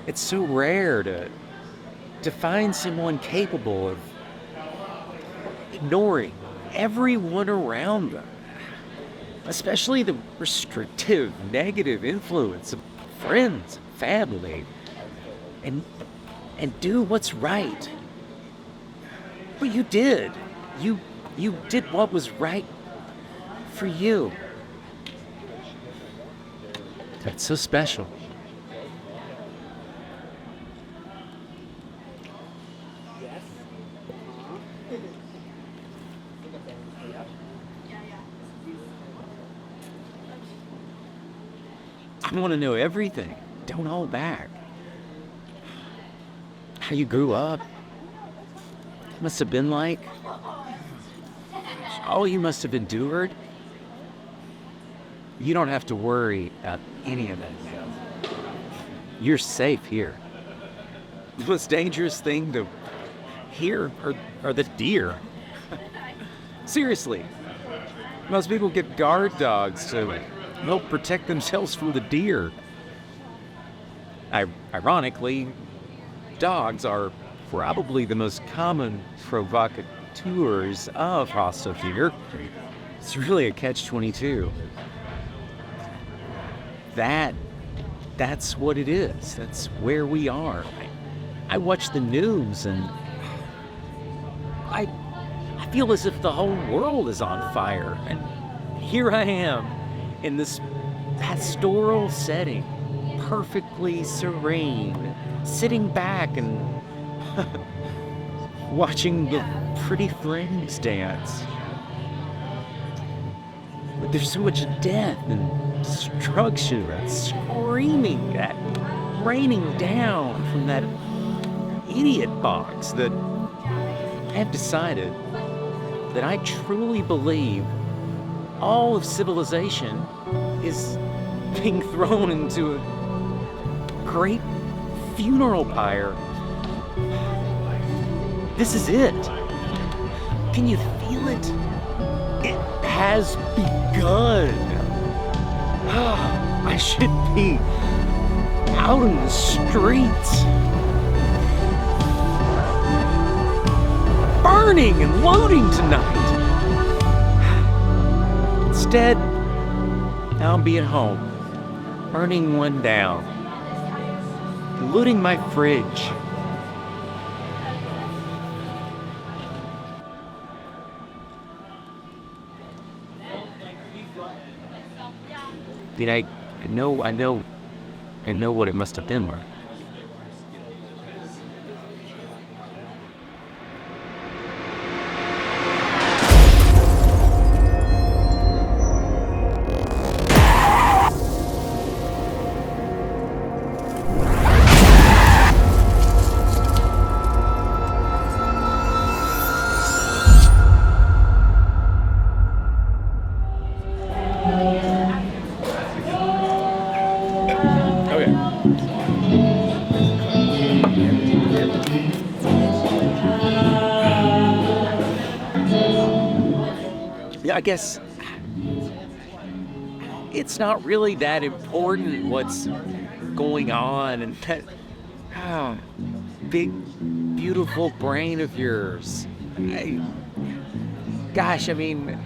It's so rare to find someone capable of ignoring everyone around them, especially the restrictive, negative influence of friends and family, and do what's right. But you did. You did what was right for you. That's so special. I want to know everything. Don't hold back. How you grew up. Must have been like. All you must have endured. You don't have to worry about any of that now. You're safe here. The most dangerous thing to hear are the deer. Seriously. Most people get guard dogs to help protect themselves from the deer. Ironically, dogs are probably the most common provocateurs of hostile deer. It's really a catch-22. That's what it is. That's where we are. I watch the news and I feel as if the whole world is on fire. And here I am in this pastoral setting, perfectly serene, sitting back and watching the pretty flames dance. But there's so much death and destruction and screaming at raining down from that idiot box that I have decided that I truly believe all of civilization is being thrown into a great funeral pyre. This is it. Can you feel it? It has begun. I should be out in the streets. Burn! burning and looting tonight. Instead, I'll be at home, burning one down, looting my fridge. I mean, I know what it must have been like. I guess it's not really that important what's going on, and that big, beautiful brain of yours. Gosh, I mean,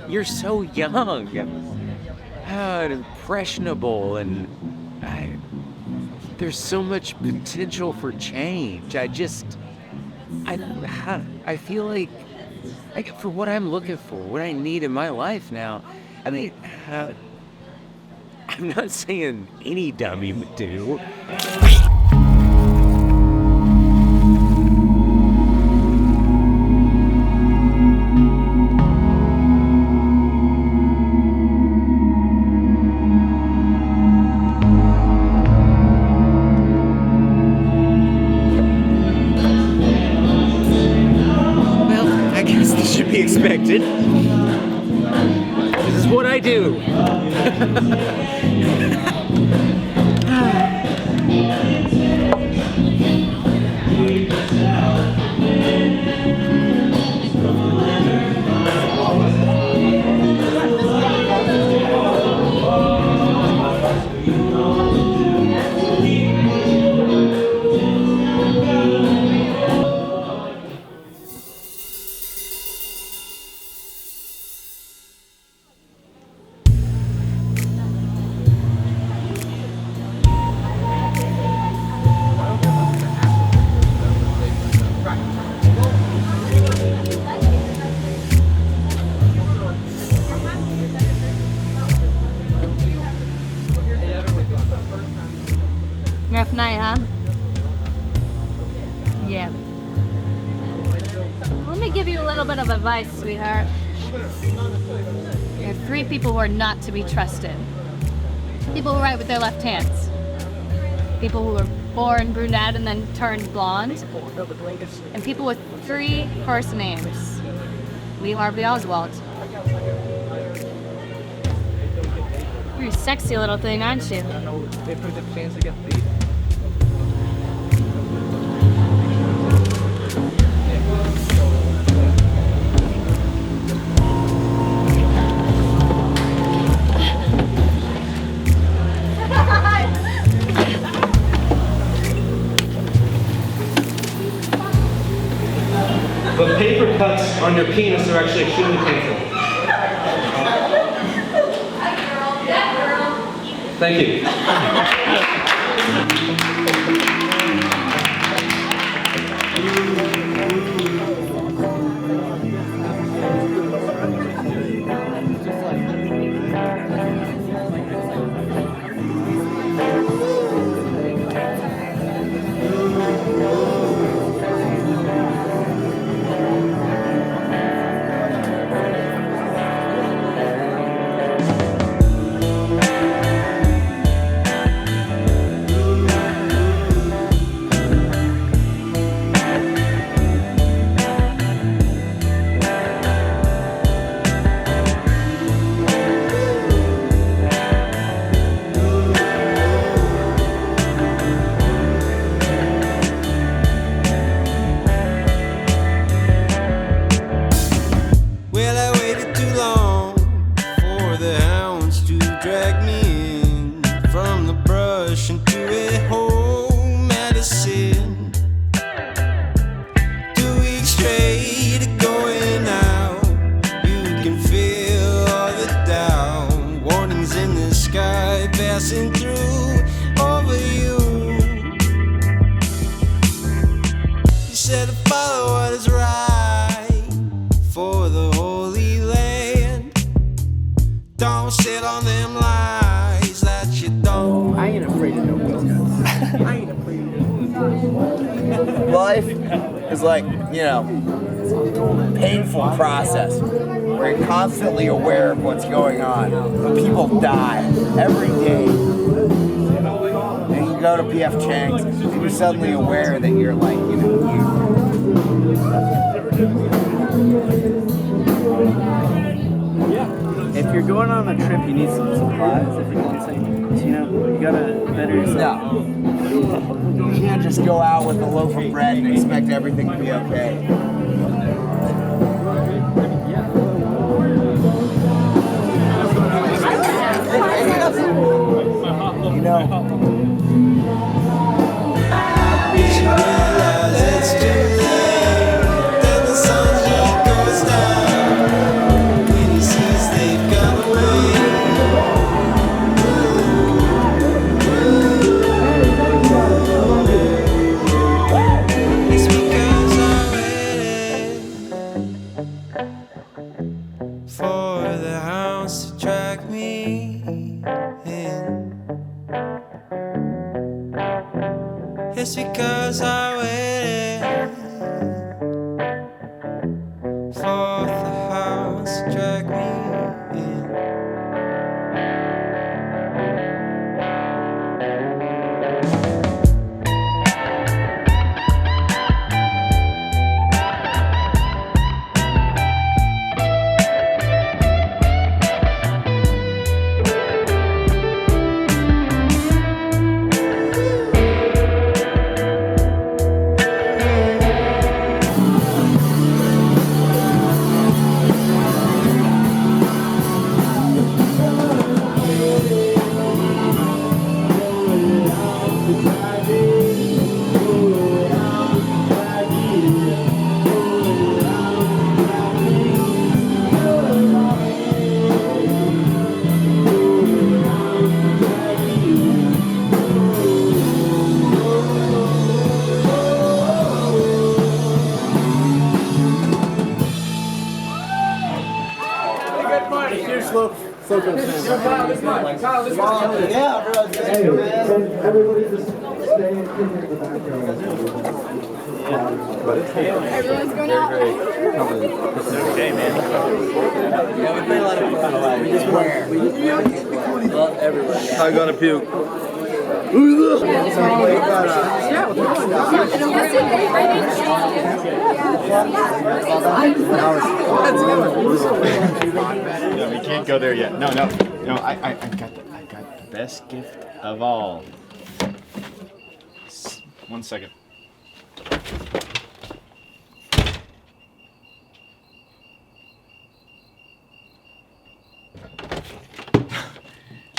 you're so young and impressionable, and there's so much potential for change. I feel like for what I'm looking for, what I need in my life now, I mean, I'm not saying any dummy would do. Expected. This is what I do. Rough night, huh? Yeah. Let me give you a little bit of advice, sweetheart. There are 3 people who are not to be trusted. People who write with their left hands. People who are born brunette and then turned blonde. And people with 3 first names. Lee Harvey Oswald. You're a sexy little thing, aren't you? But paper cuts on your penis are actually extremely painful. Thank you. said to follow what is right for the Holy Land. Don't sit on them lies that you don't. I ain't afraid of no guns. I ain't afraid of Life is like, you know, painful process where you're constantly aware of what's going on. But people die every day. And you go to P.F. Chang's and you're suddenly aware that you're like, you know, If you're going on a trip, you need some supplies. If you need some, you know, you gotta better yourself. No. You can't just go out with a loaf of bread and expect everything to be okay. You know, It's too late. Then the sun goes down when he sees they've gone away. It's because I waited for the hounds to track me in. It's because I waited for the house to drag me in. Everyone's going out. okay, man. Yeah, we play a lot of fun. We just wear. Love everybody. I gotta puke. No, we can't go there yet. No, I got the best gift of all. 1 second.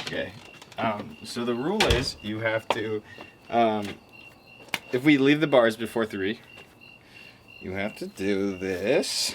Okay. So the rule is you have to, if we leave the bars before 3, you have to do this.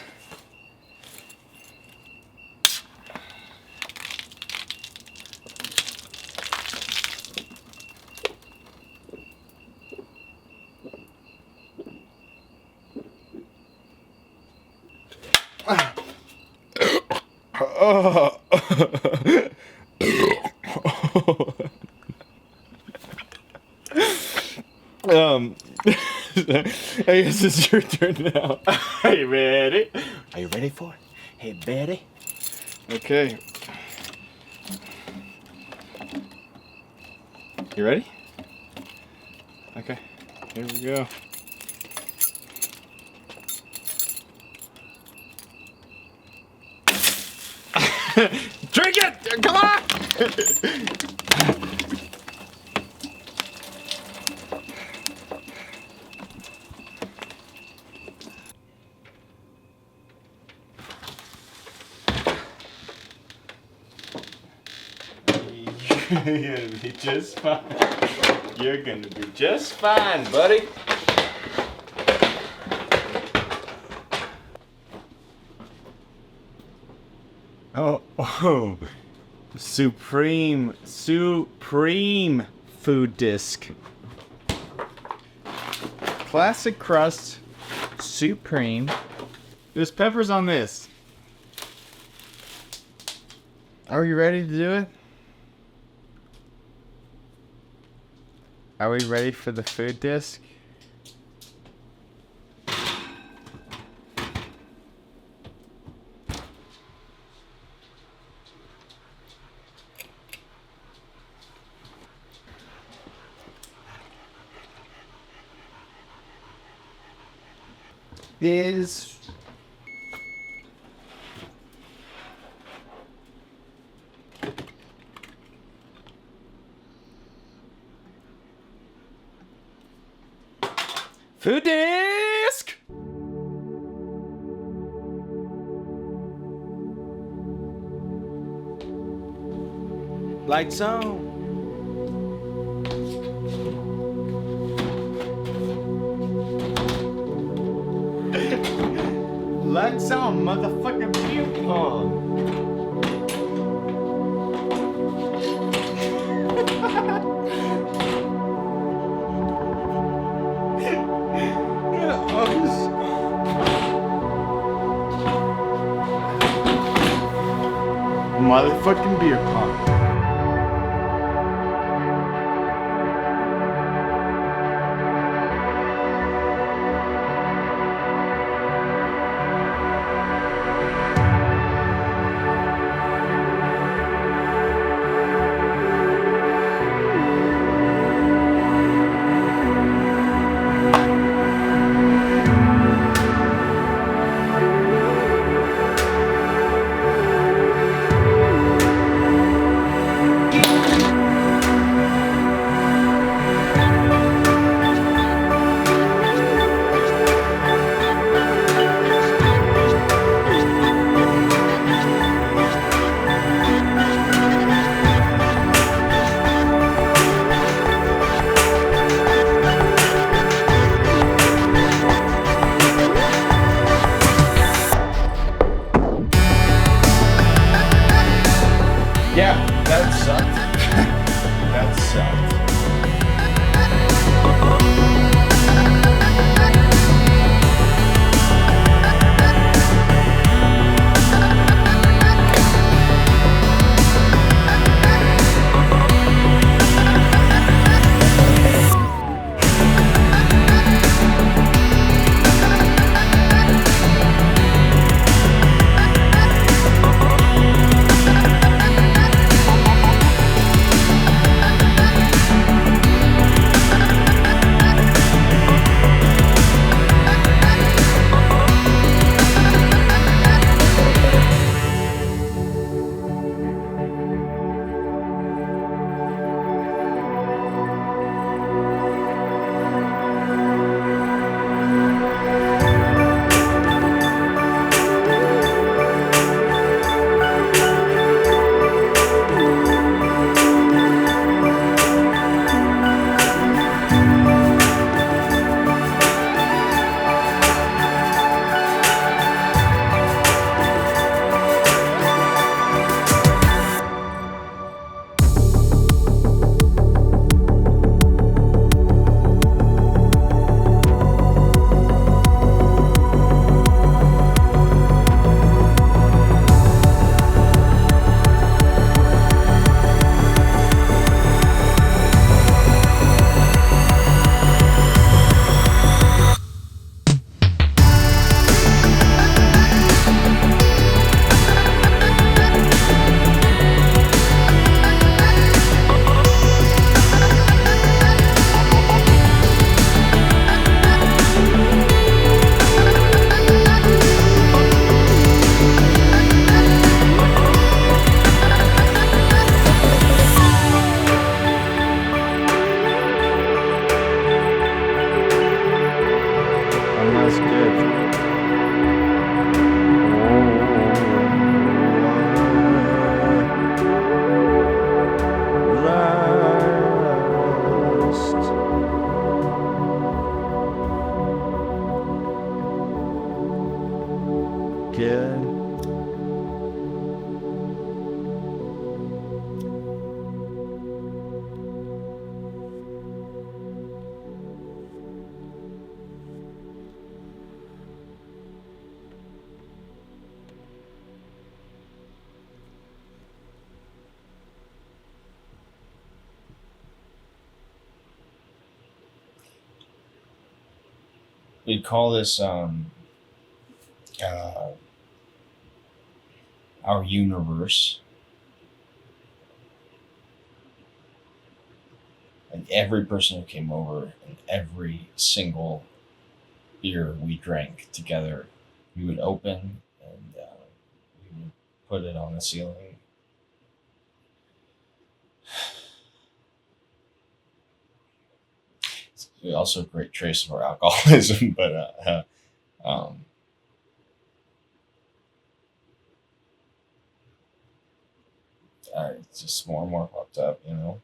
I guess it's your turn now. Are you ready? Are you ready for it? Hey, Betty. Okay. You ready? Okay. Here we go. Drink it! Come on! You're gonna be just fine. You're gonna be just fine, buddy. Oh, supreme food disc. Classic crust supreme. There's peppers on this. Are we ready to do it? Are we ready for the food disc? Is food disc. Lights on. Lights on, motherfucking beer pong. Motherfucking beer pong. Yeah, that sucked. That sucked. we'd call this our universe. And every person who came over and every single beer we drank together, we would open and we would put it on the ceiling. It's also a great trace of our alcoholism, but it's just more and more popped up, you know.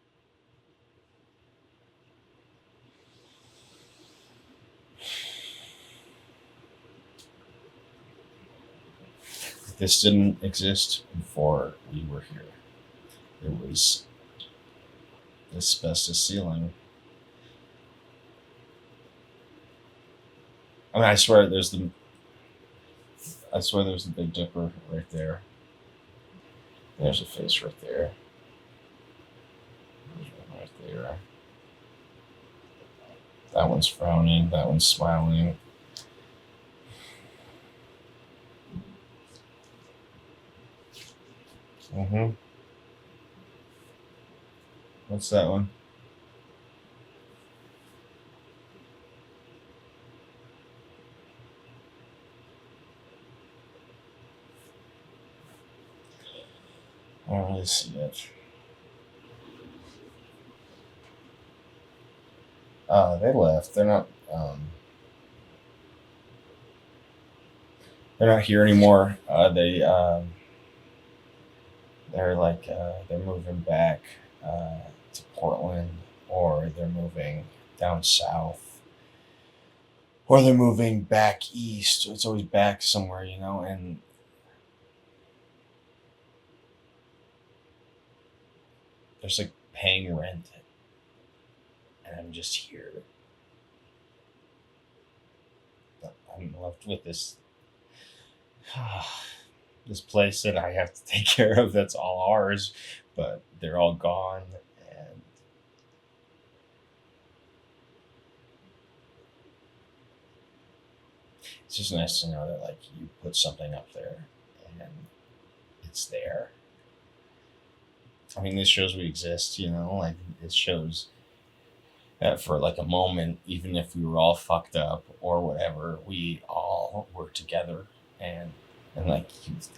This didn't exist before we were here. It was asbestos ceiling. I mean, I swear there's the Big Dipper right there. There's a face right there. There's one right there. That one's frowning. That one's smiling. What's that one? I don't really see it. They left. They're not here anymore. They're like they're moving back to Portland, or they're moving down south, or they're moving back east. It's always back somewhere, you know. And there's like paying rent, and I'm just here. I'm left with this this place that I have to take care of. That's all ours, but they're all gone, and it's just nice to know that like you put something up there and it's there. I mean, this shows we exist, you know, like it shows that for like a moment, even if we were all fucked up or whatever, we all were together, and like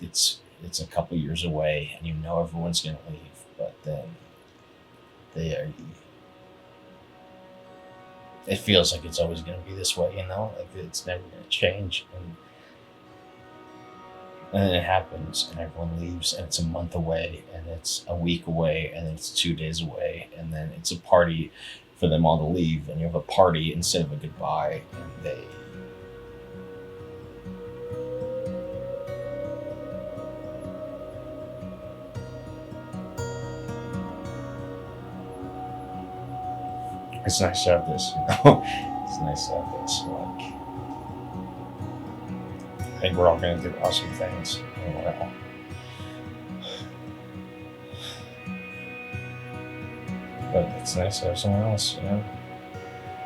it's a couple years away, and you know everyone's gonna leave, but then it feels like it's always gonna be this way, you know, like it's never gonna change, and then it happens, and everyone leaves, and it's a month away, and it's a week away, and then it's 2 days away, and then it's a party for them all to leave, and you have a party instead of a goodbye, and they it's nice to have this, you know. It's nice to have this. Like, I think we're all gonna do awesome things. Wow. But it's nice to have someone else, you know.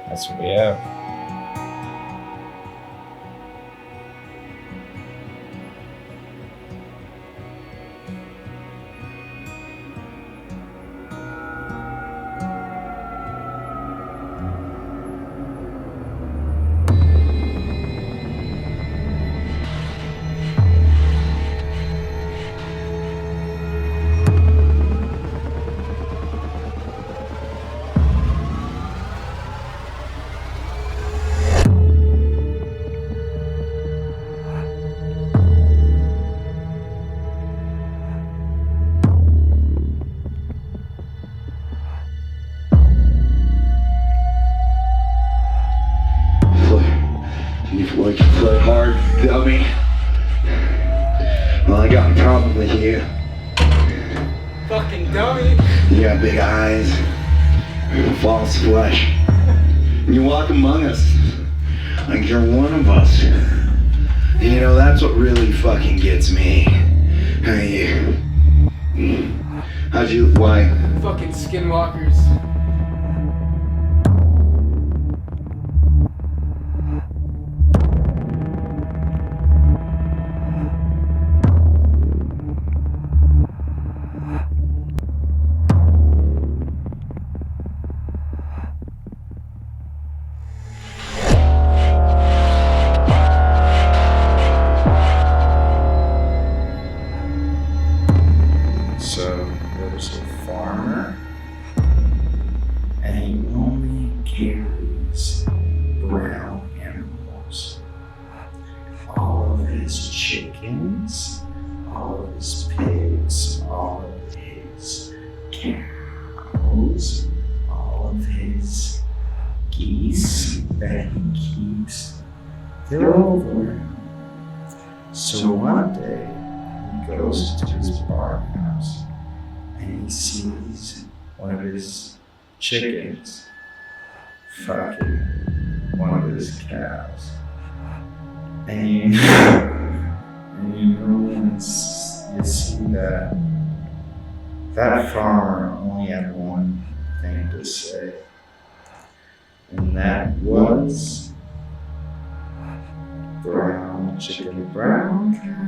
That's what we have. Like you play hard, dummy. Well, I got a problem with you. Fucking dummy. You got big eyes, false flesh. You walk among us like you're one of us. And you know, that's what really fucking gets me. Why? Fucking skinwalkers. dreams that he keeps, they're over. So one day, he goes to his barn house and he sees one of his chickens fucking one of his cows. And you know, once you see that, that farmer only had one thing to say, and that was brown chicken, brown cow.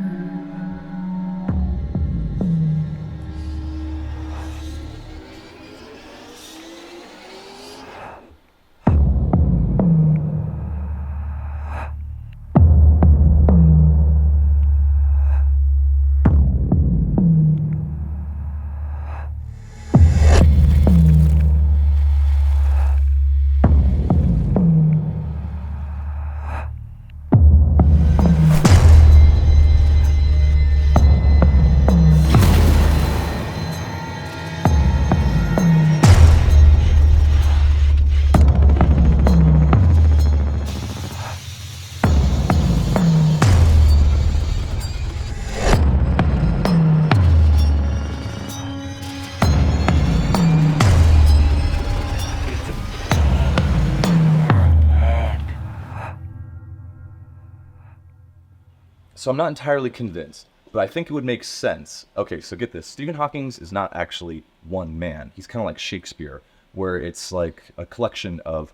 So I'm not entirely convinced, but I think it would make sense. Okay, so get this. Stephen Hawking is not actually one man. He's kind of like Shakespeare, where it's like a collection of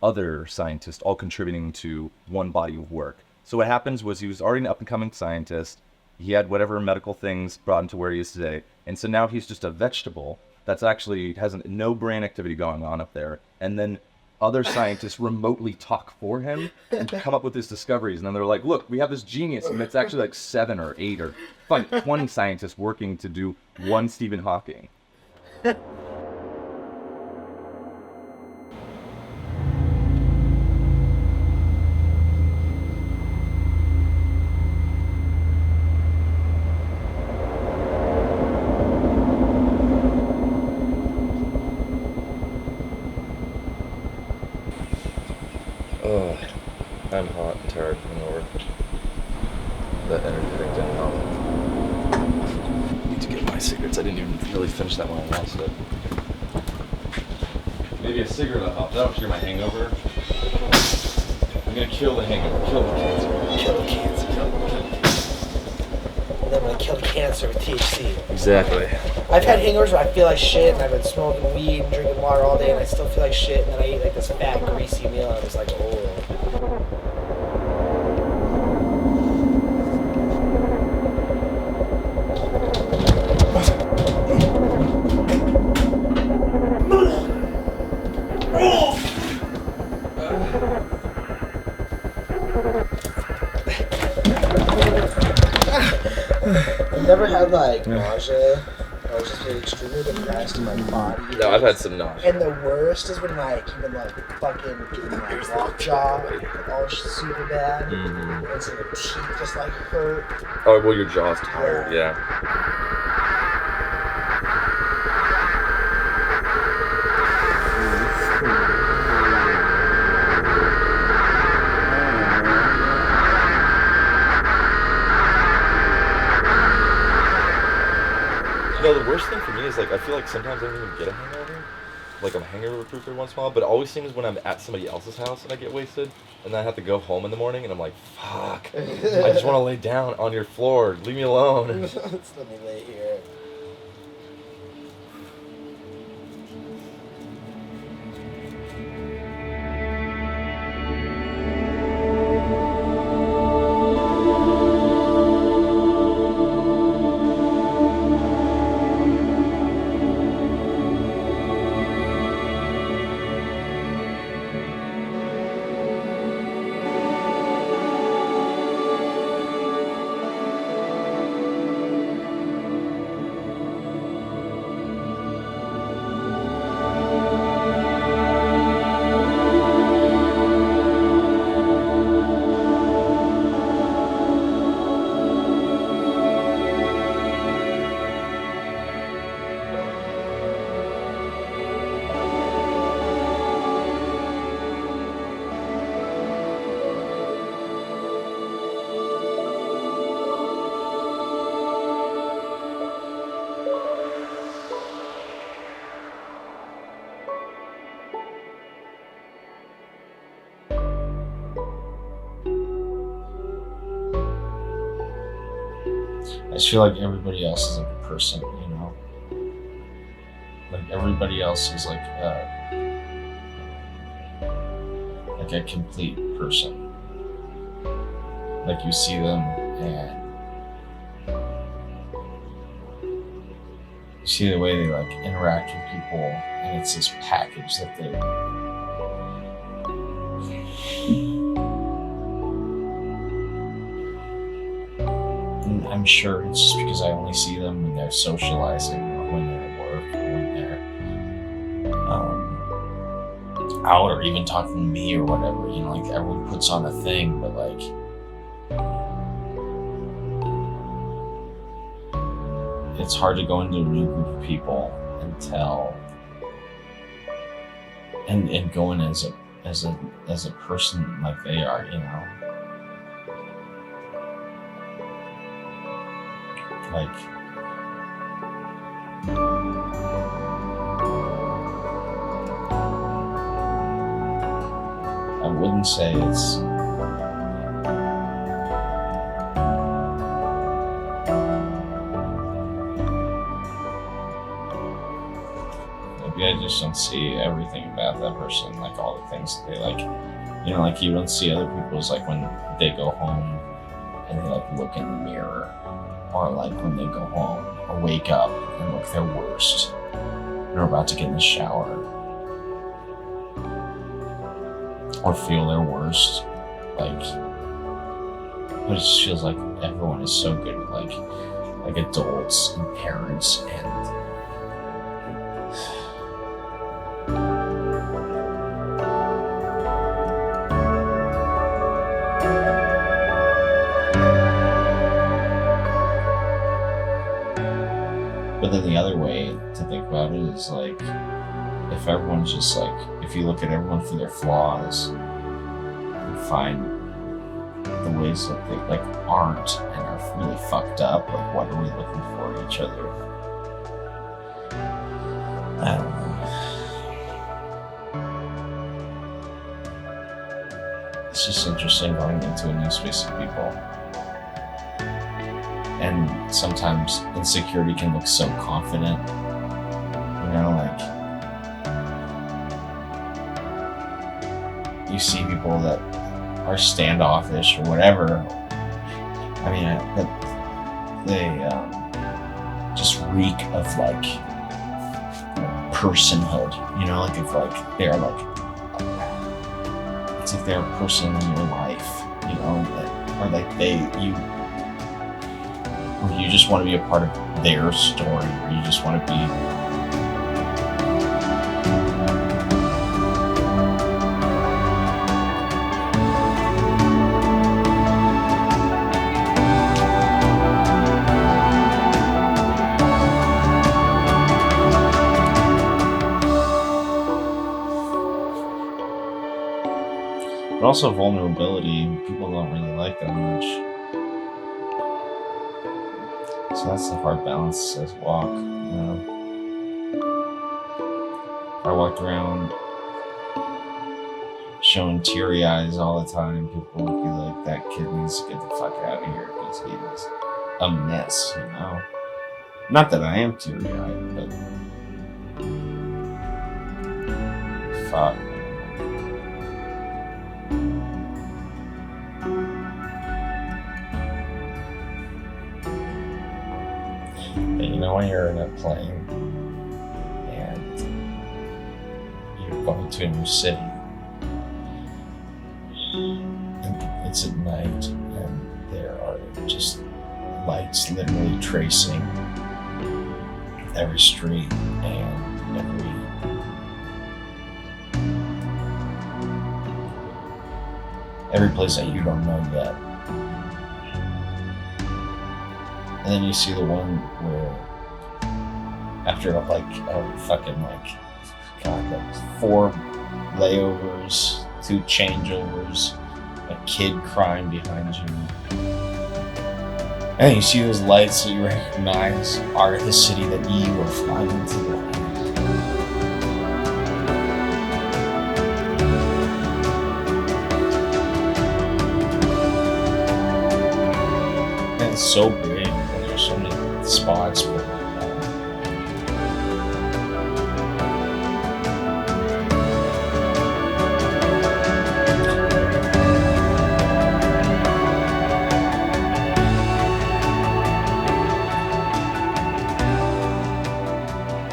other scientists all contributing to one body of work. So what happens was he was already an up-and-coming scientist. He had whatever medical things brought him to where he is today. And so now he's just a vegetable that's actually has no brain activity going on up there. And then other scientists remotely talk for him and come up with his discoveries. And then they're like, look, we have this genius. And it's actually like 7 or 8 or 20 scientists working to do one Stephen Hawking. Oh, I'm hot and tired from over. That energy drink didn't help. I need to get my cigarettes. I didn't even really finish that when I lost it. Maybe a cigarette will help. That'll cure my hangover. I'm gonna kill the hangover, kill the cancer. Kill the cancer. And then I'm gonna kill the cancer with THC. Exactly. I've had hangovers where I feel like shit, and I've been smoking weed and drinking water all day, and I still feel like shit, and then I eat like this fat, greasy meal, and I'm just like, oh. I've never had like nausea. I was just really extremely depressed in my body. No, I've had some nausea. And the worst is when like even like fucking getting my lockjaw all super bad. Mm-hmm. And so the teeth just like hurt. Oh, well, your jaw's tired, yeah. No, the worst thing for me is like I feel like sometimes I don't even get a hangover. Like I'm hangover proof every once in a while, but it always seems when I'm at somebody else's house and I get wasted, and then I have to go home in the morning and I'm like, fuck, I just want to lay down on your floor, leave me alone. Let me lay here. just feel like everybody else is like a person, you know? Like everybody else is like a complete person. Like you see them and you see the way they like interact with people, and it's this package that they and I'm sure it's just because I only see them when they're socializing or when they're at work or when they're out or even talking to me or whatever, you know, like everyone puts on a thing, but like it's hard to go into a new group of people and tell and go in as a person like they are, you know. Like I wouldn't say it's maybe I just don't see everything about that person, like all the things that they like, you know, like you don't see other people's, like when they go home and they like look in the mirror, or like when they go home or wake up and look their worst, they're about to get in the shower, or feel their worst, like, but it just feels like everyone is so good with like adults and parents and but then the other way to think about it is like, if everyone's just like, if you look at everyone for their flaws and find the ways that they like aren't and are really fucked up, like what are we looking for in each other? I don't know. It's just interesting going into a new space of people. And sometimes insecurity can look so confident, you know, like you see people that are standoffish or whatever. I mean, but they just reek of like personhood, you know, like if like they're like, it's like they're a person in your life, you know, or like or you just want to be a part of their story, or you just want to be but also vulnerability, people don't really like that much. So that's the hard balance as walk, you know. If I walked around showing teary eyes all the time, people would be like, that kid needs to get the fuck out of here because he is a mess, you know. Not that I am teary eyed, but fuck. You know, when you're in a plane and you're going to a new city and it's at night and there are just lights literally tracing every street and every place that you don't know yet. And then you see the one where after like fucking like, God, like 4 layovers, 2 changeovers, a kid crying behind you. And you see those lights that you recognize are the city that you are flying into. And it's so big, and there's so spots. But,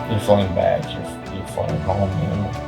you're flying back, you're flying home, you know.